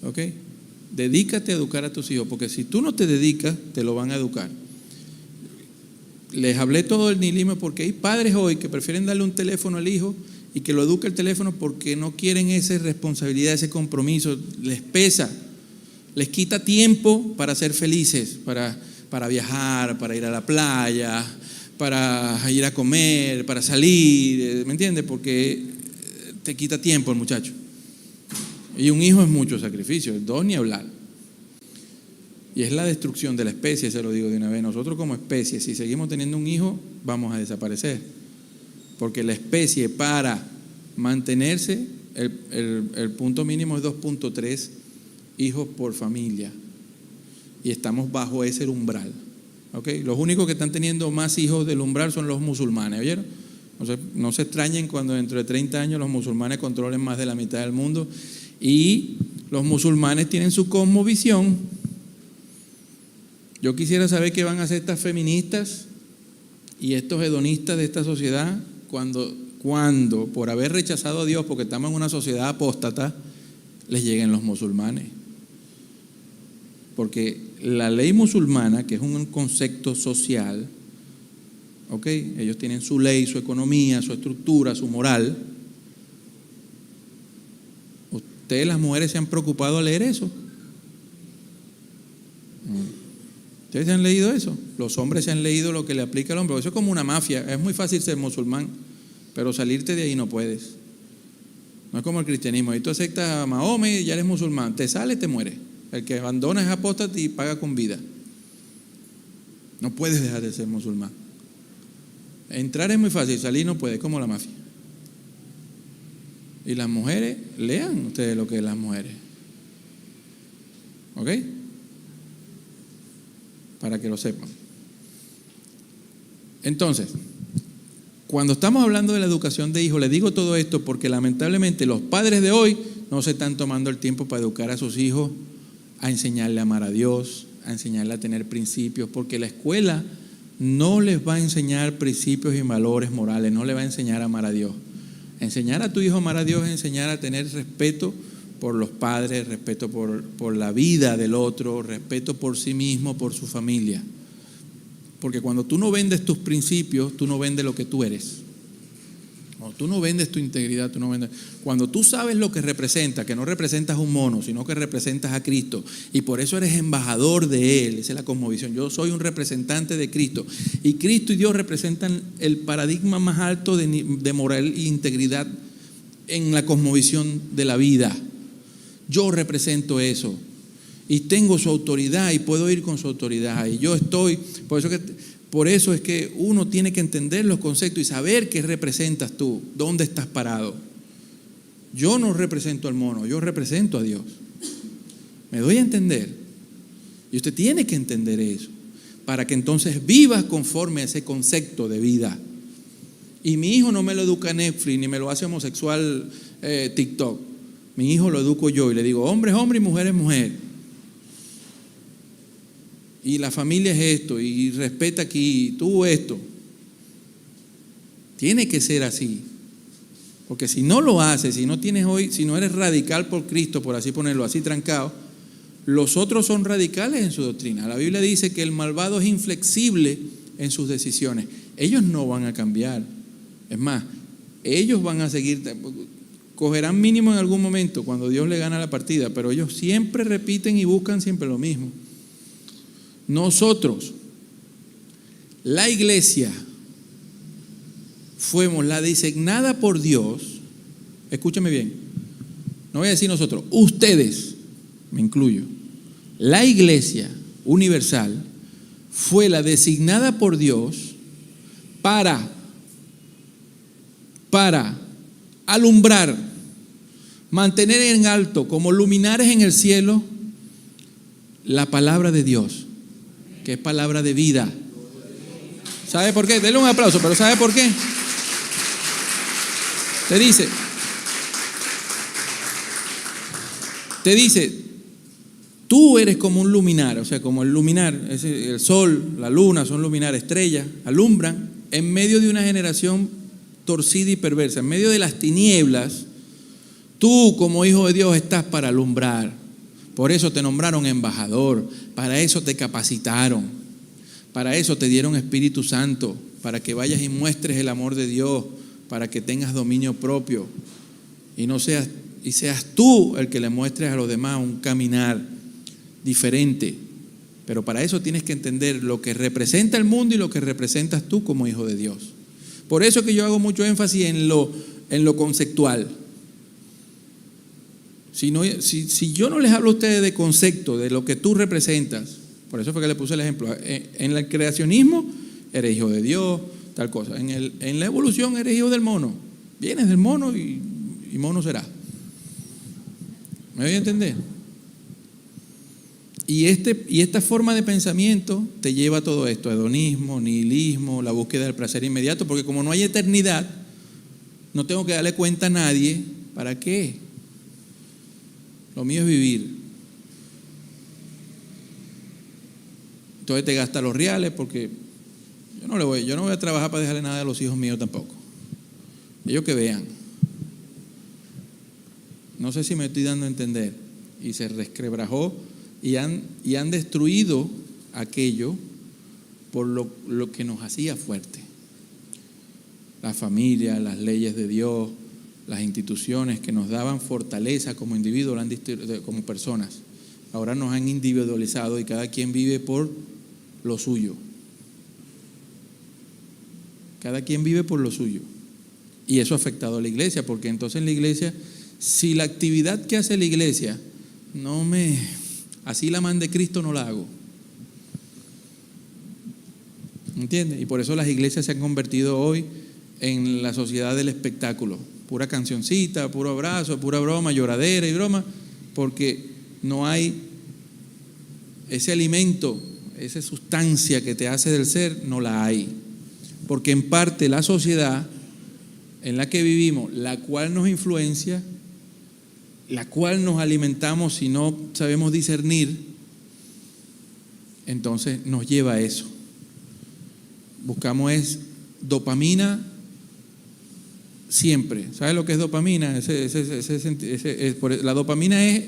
¿Ok? Dedícate a educar a tus hijos, porque si tú no te dedicas, te lo van a educar. Les hablé todo del nihilismo porque hay padres hoy que prefieren darle un teléfono al hijo y que lo eduque el teléfono porque no quieren esa responsabilidad, ese compromiso. Les pesa, les quita tiempo para ser felices, para viajar, para ir a la playa, para ir a comer, para salir, ¿me entiendes? Porque te quita tiempo el muchacho. Y un hijo es mucho sacrificio, dos ni hablar. Y es la destrucción de la especie, se lo digo de una vez. Nosotros como especie, si seguimos teniendo un hijo, vamos a desaparecer. Porque la especie, para mantenerse, el punto mínimo es 2.3 hijos por familia. Y estamos bajo ese umbral. ¿Okay? Los únicos que están teniendo más hijos del umbral son los musulmanes, ¿oyeron? No se extrañen cuando dentro de 30 años los musulmanes controlen más de la mitad del mundo. Y los musulmanes tienen su cosmovisión. Yo quisiera saber qué van a hacer estas feministas y estos hedonistas de esta sociedad cuando por haber rechazado a Dios, porque estamos en una sociedad apóstata, les lleguen los musulmanes. Porque la ley musulmana, que es un concepto social, ¿ok? Ellos tienen su ley, su economía, su estructura, su moral. ¿Ustedes las mujeres se han preocupado a leer eso? ¿Ustedes se han leído eso? Los hombres se han leído lo que le aplica al hombre. Eso es como una mafia. Es muy fácil ser musulmán, pero salirte de ahí no puedes. No es como el cristianismo. Ahí tú aceptas a Mahoma y ya eres musulmán. Te sales, te mueres. El que abandona es apóstata y paga con vida. No puedes dejar de ser musulmán. Entrar es muy fácil, salir no puede, como la mafia. Y las mujeres, lean ustedes lo que es las mujeres. ¿Ok? Para que lo sepan. Entonces, cuando estamos hablando de la educación de hijos, les digo todo esto porque lamentablemente los padres de hoy no se están tomando el tiempo para educar a sus hijos, a enseñarle a amar a Dios, a enseñarle a tener principios, porque la escuela no les va a enseñar principios y valores morales, no les va a enseñar a amar a Dios. Enseñar a tu hijo a amar a Dios es enseñar a tener respeto por los padres, respeto por la vida del otro, respeto por sí mismo, por su familia. Porque cuando tú no vendes tus principios, tú no vendes lo que tú eres. Cuando tú no vendes tu integridad, tú no vendes. Cuando tú sabes lo que representa, que no representas un mono, sino que representas a Cristo, y por eso eres embajador de Él, esa es la cosmovisión. Yo soy un representante de Cristo, y Cristo y Dios representan el paradigma más alto de moral e integridad en la cosmovisión de la vida. Yo represento eso y tengo su autoridad y puedo ir con su autoridad, y yo estoy, por eso es que uno tiene que entender los conceptos y saber qué representas tú, dónde estás parado. Yo no represento al mono, yo represento a Dios. ¿Me doy a entender? Y usted tiene que entender eso para que entonces vivas conforme a ese concepto de vida. Y mi hijo no me lo educa Netflix ni me lo hace homosexual TikTok. Mi hijo lo educo yo y le digo, hombre es hombre y mujer es mujer. Y la familia es esto, y respeta aquí, tú esto. Tiene que ser así. Porque si no lo haces, si no tienes hoy, si no eres radical por Cristo, por así ponerlo, así trancado, los otros son radicales en su doctrina. La Biblia dice que el malvado es inflexible en sus decisiones. Ellos no van a cambiar. Es más, ellos van a seguir, cogerán mínimo en algún momento cuando Dios le gana la partida, pero ellos siempre repiten y buscan siempre lo mismo. Nosotros, la iglesia, fuimos la designada por Dios. Escúchame bien, no voy a decir nosotros, ustedes, me incluyo. La iglesia universal fue la designada por Dios para alumbrar, mantener en alto como luminares en el cielo la palabra de Dios, que es palabra de vida. ¿Sabe por qué? Denle un aplauso, pero ¿sabe por qué? Te dice, tú eres como un luminar, o sea, como el luminar, el sol, la luna, son luminares, estrellas, alumbran en medio de una generación torcida y perversa, en medio de las tinieblas, tú como hijo de Dios estás para alumbrar. Por eso te nombraron embajador, para eso te capacitaron, para eso te dieron Espíritu Santo, para que vayas y muestres el amor de Dios, para que tengas dominio propio y seas tú el que le muestres a los demás un caminar diferente. Pero para eso tienes que entender lo que representa el mundo y lo que representas tú como hijo de Dios. Por eso que yo hago mucho énfasis en lo conceptual. Si yo no les hablo a ustedes de concepto, de lo que tú representas, por eso fue que le puse el ejemplo. En el creacionismo eres hijo de Dios, tal cosa. En la evolución eres hijo del mono. Vienes del mono y mono serás. ¿Me voy a entender? Y esta forma de pensamiento te lleva a todo esto: hedonismo, nihilismo, la búsqueda del placer inmediato, porque como no hay eternidad, no tengo que darle cuenta a nadie. ¿Para qué? Lo mío es vivir. Entonces te gasta los reales, porque yo no voy a trabajar para dejarle nada a los hijos míos tampoco. Ellos que vean. No sé si me estoy dando a entender. Y se resquebrajó y han destruido aquello por lo que nos hacía fuerte. La familia, las leyes de Dios, las instituciones que nos daban fortaleza como individuos, como personas, ahora nos han individualizado y cada quien vive por lo suyo. Cada quien vive por lo suyo. Y eso ha afectado a la iglesia, porque entonces en la iglesia, si la actividad que hace la iglesia así la mande Cristo, no la hago. ¿Entiendes? Y por eso las iglesias se han convertido hoy en la sociedad del espectáculo. Pura cancioncita, puro abrazo, pura broma, lloradera y broma, porque no hay ese alimento, esa sustancia que te hace del ser, no la hay. Porque en parte la sociedad en la que vivimos, la cual nos influencia, la cual nos alimentamos si no sabemos discernir, entonces nos lleva a eso. Buscamos dopamina siempre. ¿Sabes lo que es dopamina? La dopamina es,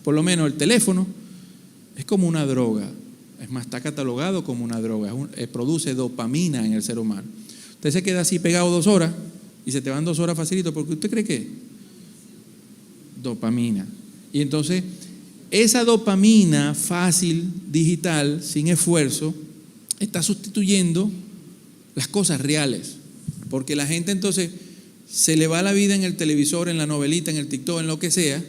por lo menos el teléfono, es como una droga. Es más, está catalogado como una droga. Produce dopamina en el ser humano. Usted se queda así pegado 2 horas y se te van 2 horas facilito, porque usted cree que dopamina. Y entonces esa dopamina fácil, digital, sin esfuerzo, está sustituyendo las cosas reales, porque la gente entonces se le va la vida en el televisor, en la novelita, en el TikTok, en lo que sea,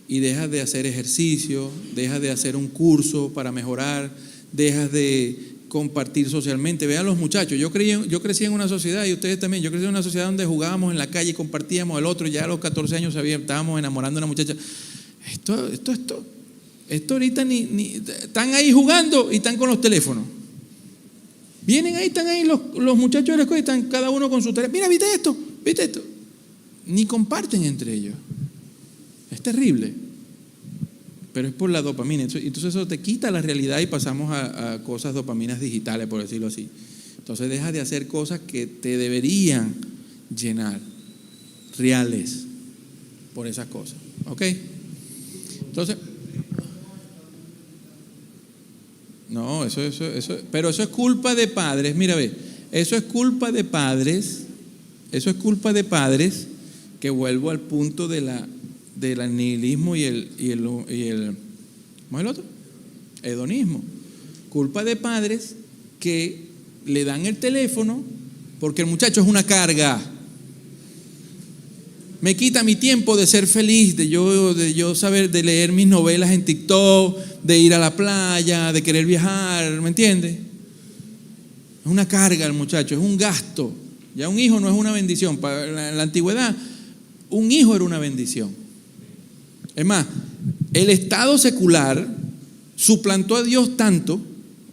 y deja de hacer ejercicio, deja de hacer un curso para mejorar, deja de compartir socialmente. Vean los muchachos, yo crecí en una sociedad, y ustedes también, yo crecí en una sociedad donde jugábamos en la calle y compartíamos. El otro ya a los 14 años estábamos enamorando a una muchacha. Esto ahorita están ahí jugando y están con los teléfonos. Vienen ahí, están ahí los muchachos de la escuela y están cada uno con su teléfono. Mira, ¿viste esto? Ni comparten entre ellos. Es terrible. Pero es por la dopamina. Entonces eso te quita la realidad y pasamos a cosas dopaminas digitales, por decirlo así. Entonces dejas de hacer cosas que te deberían llenar, reales, por esas cosas. ¿Ok? Entonces, no, pero eso es culpa de padres. Mira, ve, eso es culpa de padres. Eso es culpa de padres, que vuelvo al punto del nihilismo y el ¿cómo es el otro? Hedonismo. Culpa de padres que le dan el teléfono porque el muchacho es una carga. Me quita mi tiempo de ser feliz, de yo saber, de leer mis novelas en TikTok, de ir a la playa, de querer viajar, ¿me entiendes? Es una carga el muchacho, es un gasto. Ya un hijo no es una bendición. Para la antigüedad, un hijo era una bendición. Es más, el Estado secular suplantó a Dios tanto,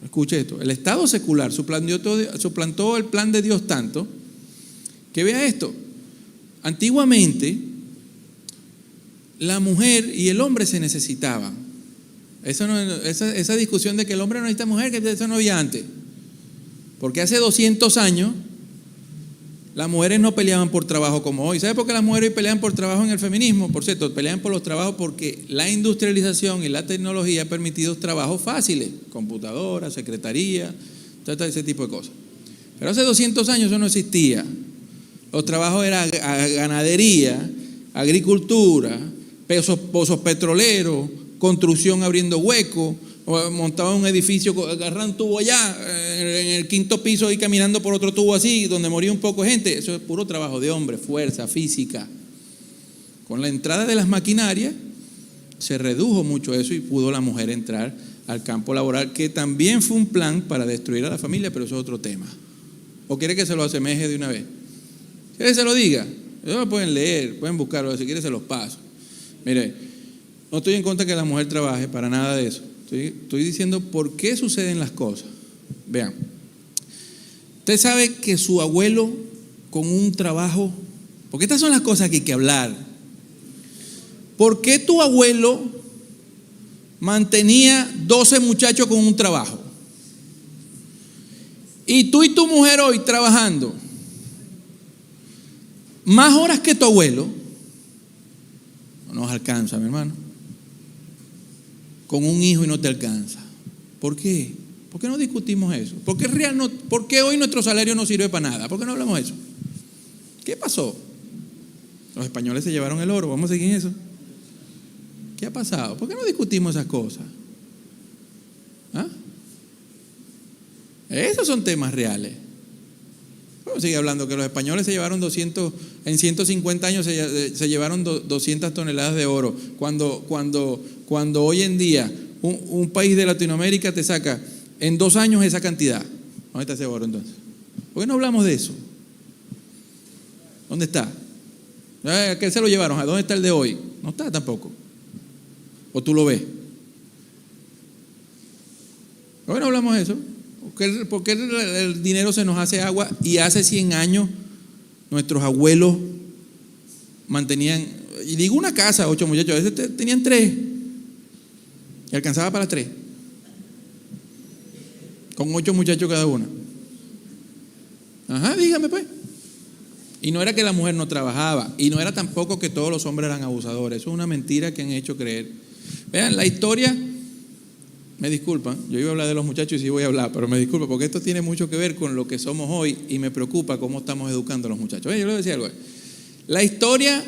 escuche esto, el Estado secular suplantó el plan de Dios tanto, que vea esto. Antiguamente, la mujer y el hombre se necesitaban. Esa discusión de que el hombre no necesita mujer, que eso no había antes. Porque hace 200 años, las mujeres no peleaban por trabajo como hoy. ¿Sabe por qué las mujeres hoy pelean por trabajo en el feminismo? Por cierto, pelean por los trabajos porque la industrialización y la tecnología ha permitido trabajos fáciles, computadoras, secretaría, todo ese tipo de cosas. Pero hace 200 años eso no existía. Los trabajos eran ganadería, agricultura, pozos petroleros, construcción abriendo huecos, montaba un edificio, agarran un tubo allá, en el quinto piso y caminando por otro tubo así, donde moría un poco de gente. Eso es puro trabajo de hombre, fuerza, física. Con la entrada de las maquinarias se redujo mucho eso y pudo la mujer entrar al campo laboral, que también fue un plan para destruir a la familia, pero eso es otro tema. ¿O quiere que se lo asemeje de una vez? ¿Quiere que se lo diga? Eso lo pueden leer, pueden buscarlo, si quiere se los paso. Mire, no estoy en contra de que la mujer trabaje, para nada de eso. Estoy diciendo por qué suceden las cosas. Vean, usted sabe que su abuelo con un trabajo, porque estas son las cosas que hay que hablar. ¿Por qué tu abuelo mantenía 12 muchachos con un trabajo? Y tú y tu mujer hoy trabajando más horas que tu abuelo, no nos alcanza, mi hermano. Con un hijo y no te alcanza. ¿Por qué? ¿Por qué no discutimos eso? ¿Por qué hoy nuestro salario no sirve para nada? ¿Por qué no hablamos de eso? ¿Qué pasó? Los españoles se llevaron el oro, vamos a seguir en eso. ¿Qué ha pasado? ¿Por qué no discutimos esas cosas? ¿Ah? Esos son temas reales. Vamos a seguir hablando que los españoles se llevaron 200, en 150 años se llevaron 200 toneladas de oro, cuando hoy en día un país de Latinoamérica te saca en 2 años esa cantidad. ¿Dónde está ese oro entonces? ¿Por qué no hablamos de eso? ¿Dónde está? ¿A qué se lo llevaron? ¿A dónde está el de hoy? No está tampoco. ¿O tú lo ves? ¿Por qué no hablamos de eso? ¿Por qué el dinero se nos hace agua? Y hace 100 años nuestros abuelos mantenían, y digo una casa, 8 muchachos, a veces tenían 3 y alcanzaba para 3 con 8 muchachos cada una. Ajá, dígame pues. Y no era que la mujer no trabajaba, y no era tampoco que todos los hombres eran abusadores. Eso es una mentira que han hecho creer. Vean, la historia, me disculpan, yo iba a hablar de los muchachos y sí voy a hablar, pero me disculpan porque esto tiene mucho que ver con lo que somos hoy y me preocupa cómo estamos educando a los muchachos. Yo les voy a decir algo. La historia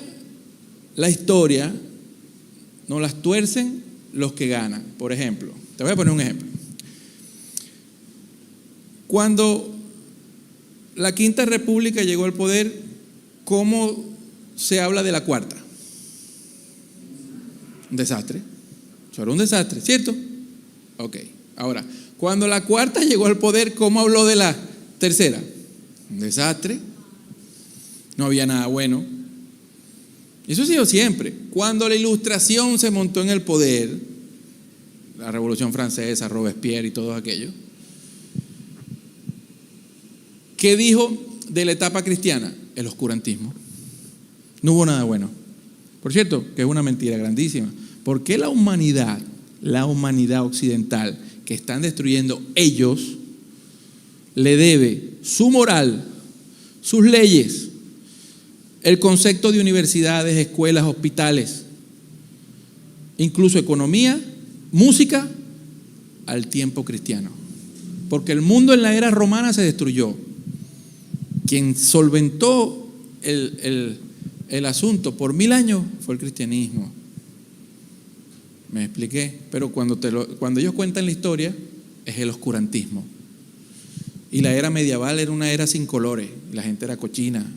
nos las tuercen los que ganan. Por ejemplo, te voy a poner un ejemplo. Cuando la Quinta República llegó al poder, ¿cómo se habla de la Cuarta? Un desastre. Eso era un desastre, ¿cierto? Ok. Ahora, cuando la Cuarta llegó al poder, ¿cómo habló de la Tercera? Un desastre. No había nada bueno. Eso ha sido siempre. Cuando la Ilustración se montó en el poder, la Revolución Francesa, Robespierre y todos aquellos, ¿qué dijo de la etapa cristiana? El oscurantismo. No hubo nada bueno. Por cierto, que es una mentira grandísima. ¿Por qué la humanidad occidental que están destruyendo ellos le debe su moral, sus leyes, el concepto de universidades, escuelas, hospitales, incluso economía, música, al tiempo cristiano? Porque el mundo en la era romana se destruyó. Quien solventó el asunto por 1000 años fue el cristianismo. Me expliqué, pero cuando ellos cuentan la historia es el oscurantismo. Y la era medieval era una era sin colores, la gente era cochina,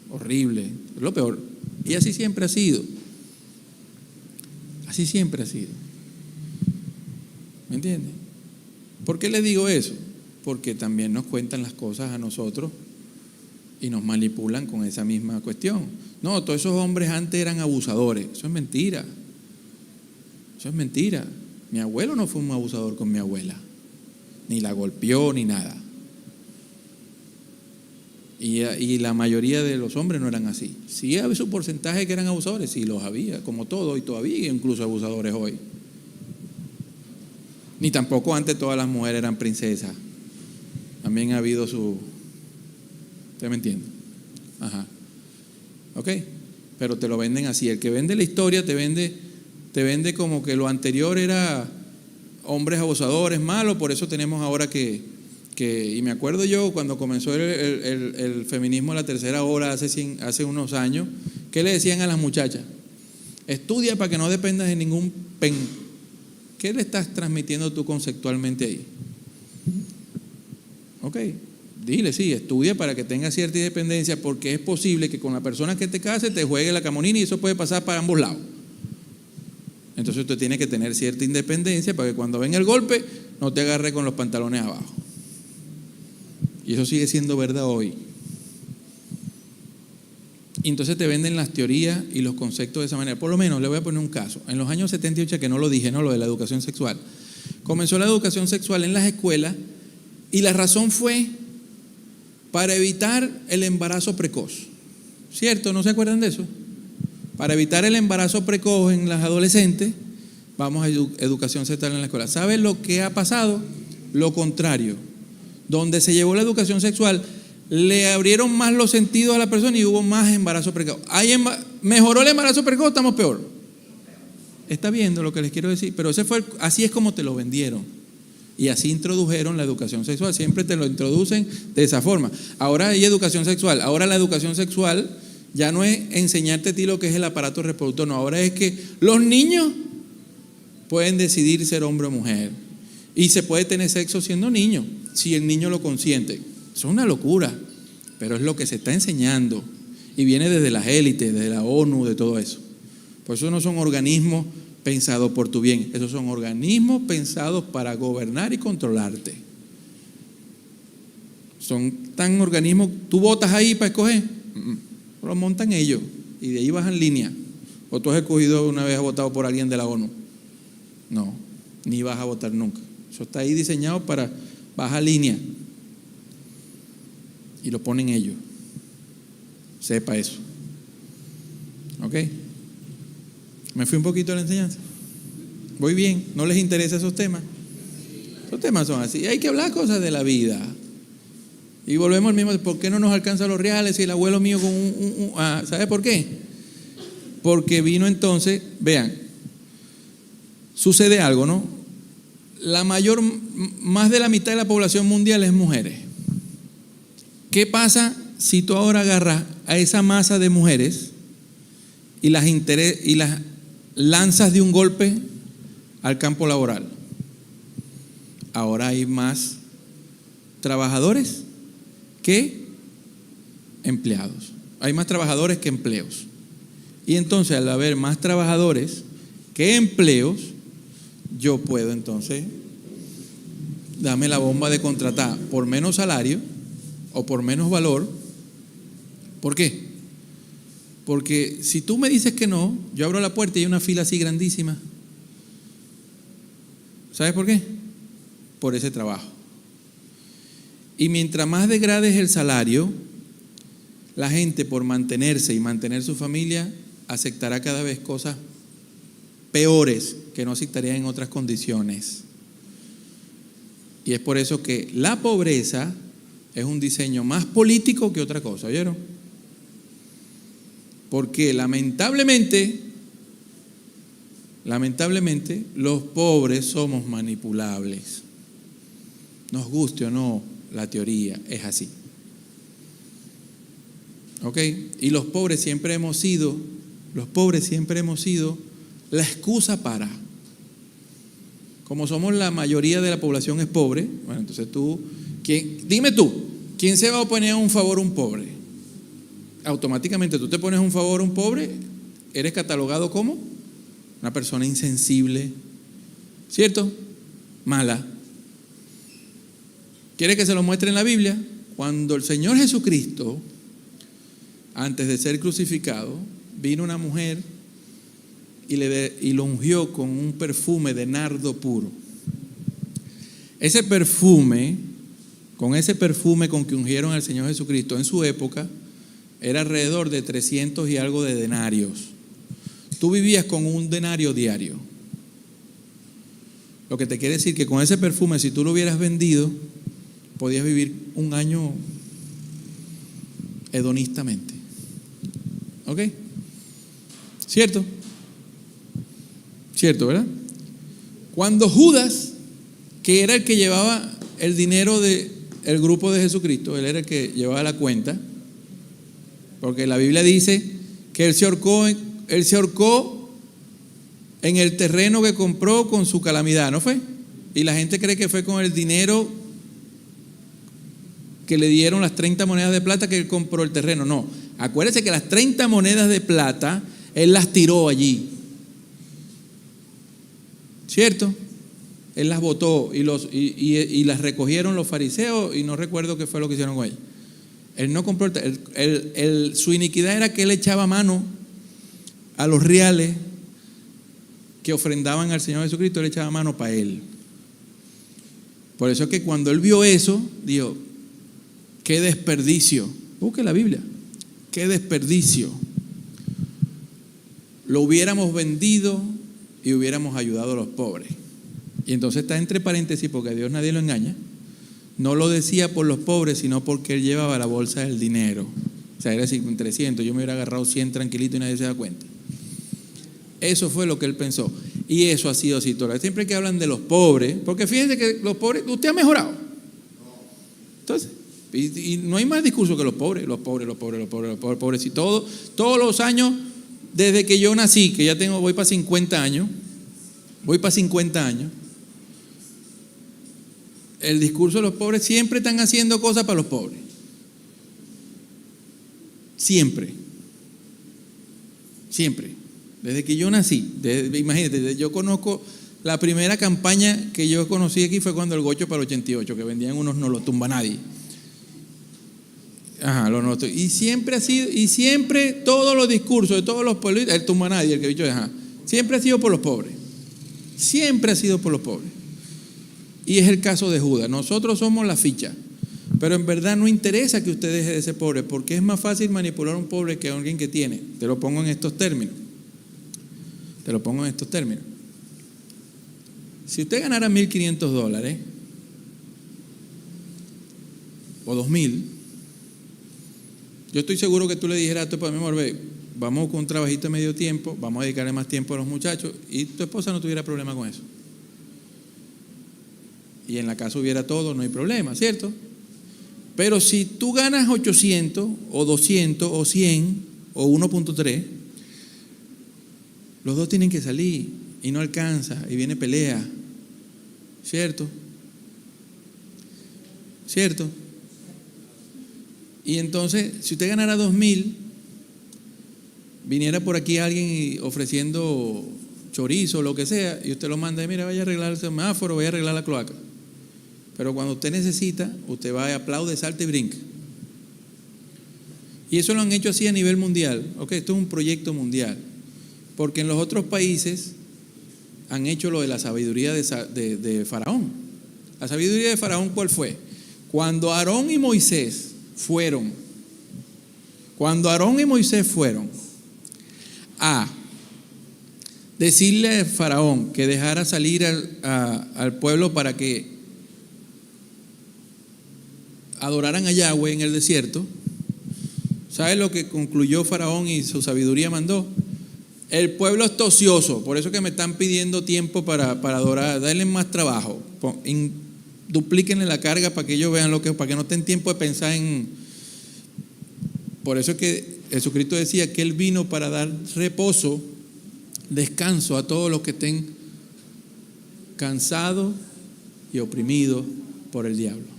horrible, es lo peor. Y así siempre ha sido. Así siempre ha sido. ¿Me entienden? ¿Por qué les digo eso? Porque también nos cuentan las cosas a nosotros y nos manipulan con esa misma cuestión. No, todos esos hombres antes eran abusadores. Eso es mentira. Eso es mentira. Mi abuelo no fue un abusador con mi abuela, ni la golpeó ni nada. Y la mayoría de los hombres no eran así. Sí había su porcentaje que eran abusadores, sí los había, como todo, y todavía incluso abusadores hoy. Ni tampoco antes todas las mujeres eran princesas. También ha habido su... ¿Usted me entiende? Ajá. ¿Ok? Pero te lo venden así. El que vende la historia te vende como que lo anterior era hombres abusadores, malos, por eso tenemos ahora y me acuerdo yo cuando comenzó el feminismo de la tercera ola hace unos años, ¿qué le decían a las muchachas? Estudia para que no dependas de ningún ¿Qué le estás transmitiendo tú conceptualmente ahí? Ok, dile, sí, estudia para que tengas cierta independencia, porque es posible que con la persona que te case te juegue la camonina y eso puede pasar para ambos lados. Entonces usted tiene que tener cierta independencia para que cuando venga el golpe no te agarre con los pantalones abajo. Y eso sigue siendo verdad hoy. Y entonces te venden las teorías y los conceptos de esa manera. Por lo menos, le voy a poner un caso. En los años 78, que no lo dije, no, lo de la educación sexual. Comenzó la educación sexual en las escuelas y la razón fue para evitar el embarazo precoz. ¿Cierto? ¿No se acuerdan de eso? Para evitar el embarazo precoz en las adolescentes, vamos a educación sexual en la escuela. ¿Saben lo que ha pasado? Lo contrario. Donde se llevó la educación sexual, le abrieron más los sentidos a la persona y hubo más embarazo precoz. ¿Mejoró el embarazo precoz? ¿Estamos peor? Está viendo lo que les quiero decir, pero así es como te lo vendieron. Y así introdujeron la educación sexual. Siempre te lo introducen de esa forma. Ahora hay educación sexual. Ahora la educación sexual ya no es enseñarte a ti lo que es el aparato reproductor. No, ahora es que los niños pueden decidir ser hombre o mujer. Y se puede tener sexo siendo niño, si el niño lo consiente. Eso es una locura, pero es lo que se está enseñando. Y viene desde las élites, desde la ONU, de todo eso. Por eso no son organismos pensados por tu bien. Esos son organismos pensados para gobernar y controlarte. Son tan organismos, tú votas ahí para escoger, lo montan ellos y de ahí bajan línea. ¿O tú has escogido una vez, has votado por alguien de la ONU? No, ni vas a votar nunca. Eso está ahí diseñado para bajar línea y lo ponen ellos. Sepa eso. ¿Ok? Me fui un poquito de la enseñanza. Voy bien, ¿no les interesa esos temas? Esos temas son así. Hay que hablar cosas de la vida. Y volvemos al mismo, ¿por qué no nos alcanzan los reales? Y el abuelo mío con ¿sabe por qué? Porque vino entonces, vean, sucede algo, ¿no? Más de la mitad de la población mundial es mujeres. ¿Qué pasa si tú ahora agarras a esa masa de mujeres y las lanzas de un golpe al campo laboral? Ahora hay más trabajadores que empleados. Hay más trabajadores que empleos. Y entonces, al haber más trabajadores que empleos, yo puedo entonces darme la bomba de contratar por menos salario o por menos valor. ¿Por qué? Porque si tú me dices que no, yo abro la puerta y hay una fila así grandísima. ¿Sabes por qué? Por ese trabajo. Y mientras más degrades el salario, la gente, por mantenerse y mantener su familia, aceptará cada vez cosas peores que no aceptaría en otras condiciones. Y es por eso que la pobreza es un diseño más político que otra cosa, ¿oyeron? Porque lamentablemente, los pobres somos manipulables. Nos guste o no, la teoría es así. ¿Ok? Y los pobres siempre hemos sido la excusa para. Como somos la mayoría de la población es pobre, bueno, entonces dime tú, ¿quién se va a oponer a un favor a un pobre? Automáticamente tú te pones un favor a un pobre, eres catalogado como una persona insensible, ¿cierto? Mala. ¿Quiere que se lo muestre en la Biblia? Cuando el Señor Jesucristo, antes de ser crucificado, vino una mujer y lo ungió con un perfume de nardo puro. Ese perfume, con que ungieron al Señor Jesucristo en su época, era alrededor de 300 y algo de denarios. Tú vivías con un denario diario. Lo que te quiere decir que con ese perfume, si tú lo hubieras vendido, podías vivir un año hedonistamente. ¿Ok? ¿Cierto? ¿Cierto, verdad? Cuando Judas, que era el que llevaba el dinero del grupo de Jesucristo, él era el que llevaba la cuenta, porque la Biblia dice que él se ahorcó en el terreno que compró con su calamidad, ¿no fue? Y la gente cree que fue con el dinero que le dieron, las 30 monedas de plata, que él compró el terreno. No, acuérdese que las 30 monedas de plata él las tiró allí, ¿cierto? Él las botó y las recogieron los fariseos, y no recuerdo qué fue lo que hicieron con ellas. Él no compró su iniquidad era que él echaba mano a los reales que ofrendaban al Señor Jesucristo. Él echaba mano para él. Por eso es que cuando él vio eso, dijo: qué desperdicio. Busque la Biblia. Qué desperdicio. Lo hubiéramos vendido y hubiéramos ayudado a los pobres. Y entonces está entre paréntesis, porque a Dios nadie lo engaña. No lo decía por los pobres, sino porque él llevaba la bolsa del dinero. O sea, era decir, 300, yo me hubiera agarrado 100 tranquilito y nadie se da cuenta. Eso fue lo que él pensó. Y eso ha sido así. Siempre que hablan de los pobres, porque fíjense que los pobres, usted ha mejorado. Entonces, y no hay más discurso que los pobres. Y todos los años, desde que yo nací, que ya voy para 50 años, el discurso de los pobres, siempre están haciendo cosas para los pobres. Siempre. Desde que yo nací, imagínate, yo conozco, la primera campaña que yo conocí aquí fue cuando el Gocho para el 88, que vendían unos no lo tumba nadie. Ajá, lo noto. Y siempre ha sido, y siempre todos los discursos de todos los pueblos, el tumba nadie, el que dicho, ajá, siempre ha sido por los pobres. Siempre ha sido por los pobres. Y es el caso de Judas. Nosotros somos la ficha, pero en verdad no interesa que usted deje de ser pobre, porque es más fácil manipular a un pobre que a alguien que tiene. Te lo pongo en estos términos. Si usted ganara $1,500 o 2,000, yo estoy seguro que tú le dijeras a tu papá: mi amor, ve, vamos con un trabajito de medio tiempo, vamos a dedicarle más tiempo a los muchachos, y tu esposa no tuviera problema con eso. Y en la casa hubiera todo, no hay problema, ¿cierto? Pero si tú ganas 800 o 200 o 100 o 1.3, los dos tienen que salir y no alcanza y viene pelea, ¿cierto? Y entonces, si usted ganara 2,000, viniera por aquí alguien ofreciendo chorizo o lo que sea, y usted lo manda y mira, vaya a arreglar el semáforo, vaya a arreglar la cloaca. Pero cuando usted necesita, usted va y aplaude, salta y brinca. Y eso lo han hecho así a nivel mundial. Esto es un proyecto mundial. Porque en los otros países han hecho lo de la sabiduría de Faraón. La sabiduría de Faraón, ¿cuál fue? Cuando Aarón y Moisés fueron a decirle a Faraón que dejara salir al pueblo para que adoraran a Yahweh en el desierto, ¿sabes lo que concluyó Faraón y su sabiduría mandó? El pueblo está ocioso, por eso que me están pidiendo tiempo para adorar, denle más trabajo, duplíquenle la carga para que ellos vean para que no tengan tiempo de pensar en. Por eso es que Jesucristo decía que Él vino para dar reposo, descanso a todos los que estén cansados y oprimidos por el diablo.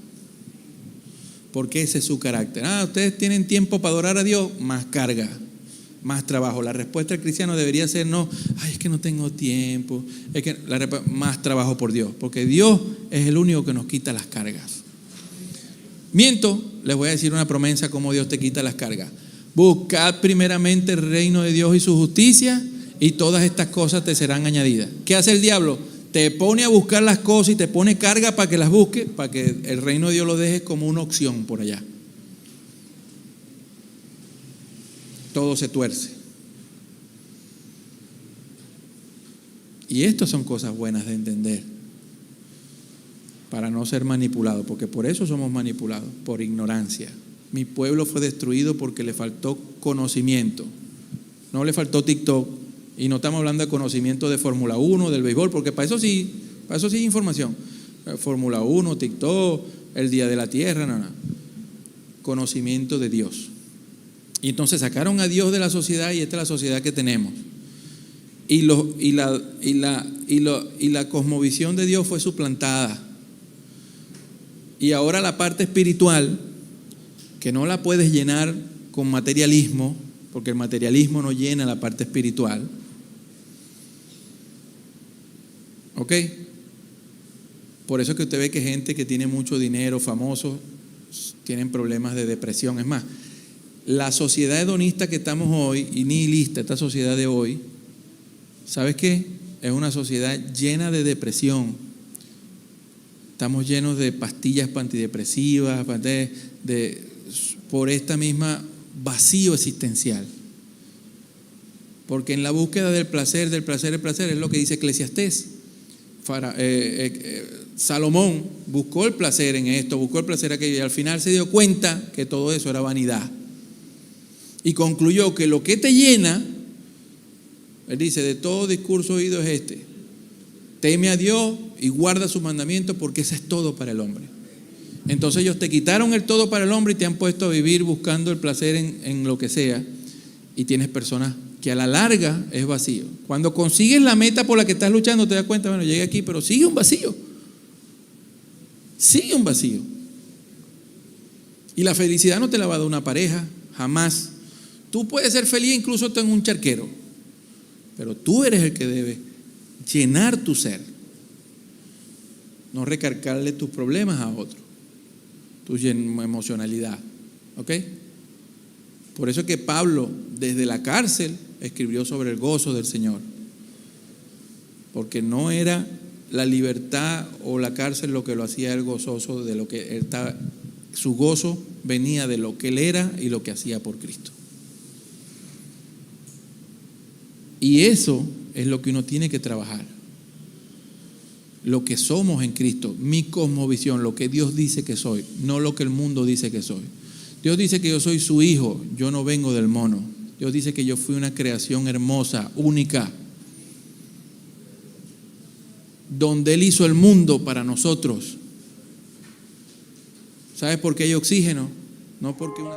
Porque ese es su carácter. Ustedes tienen tiempo para adorar a Dios, más carga, más trabajo. La respuesta del cristiano debería ser no, es que no tengo tiempo, más trabajo por Dios, porque Dios es el único que nos quita las cargas. Miento, les voy a decir una promesa cómo Dios te quita las cargas. Buscad primeramente el reino de Dios y su justicia, y todas estas cosas te serán añadidas. ¿Qué hace el diablo? Te pone a buscar las cosas y te pone carga para que las busques, para que el reino de Dios lo dejes como una opción por allá. Todo se tuerce. Y estas son cosas buenas de entender, para no ser manipulados, porque por eso somos manipulados, por ignorancia. Mi pueblo fue destruido porque le faltó conocimiento. No le faltó TikTok. Y no estamos hablando de conocimiento de Fórmula 1, del béisbol, porque para eso sí hay información. Fórmula 1, TikTok, el Día de la Tierra, no. Conocimiento de Dios. Y entonces sacaron a Dios de la sociedad y esta es la sociedad que tenemos. Y la cosmovisión de Dios fue suplantada. Y ahora la parte espiritual, que no la puedes llenar con materialismo, porque el materialismo no llena la parte espiritual. ¿Ok? Por eso es que usted ve que gente que tiene mucho dinero, famosos, tienen problemas de depresión. Es más, la sociedad hedonista que estamos hoy, y nihilista, esta sociedad de hoy, ¿sabes qué? Es una sociedad llena de depresión. Estamos llenos de pastillas antidepresivas, por esta misma vacío existencial. Porque en la búsqueda del placer, es lo que dice Eclesiastés. Salomón buscó el placer en esto, buscó el placer en aquello, y al final se dio cuenta que todo eso era vanidad. Y concluyó que lo que te llena, él dice, de todo discurso oído es este: teme a Dios y guarda sus mandamientos, porque ese es todo para el hombre. Entonces ellos te quitaron el todo para el hombre y te han puesto a vivir buscando el placer en lo que sea, y tienes personas que a la larga es vacío. Cuando consigues la meta por la que estás luchando, te das cuenta, bueno, llegué aquí, pero sigue un vacío. Sigue un vacío. Y la felicidad no te la va a dar una pareja, jamás. Tú puedes ser feliz incluso en un charquero, pero tú eres el que debe llenar tu ser, no recargarle tus problemas a otro, tu emocionalidad. ¿Ok? Por eso es que Pablo, desde la cárcel, escribió sobre el gozo del Señor, porque no era la libertad o la cárcel lo que lo hacía él gozoso, de lo que él estaba, su gozo venía de lo que él era y lo que hacía por Cristo. Y eso es lo que uno tiene que trabajar, lo que somos en Cristo, mi cosmovisión, lo que Dios dice que soy, no lo que el mundo dice que soy. Dios dice que yo soy su hijo, yo no vengo del mono. Dios dice que yo fui una creación hermosa, única, donde Él hizo el mundo para nosotros. ¿Sabes por qué hay oxígeno? No porque una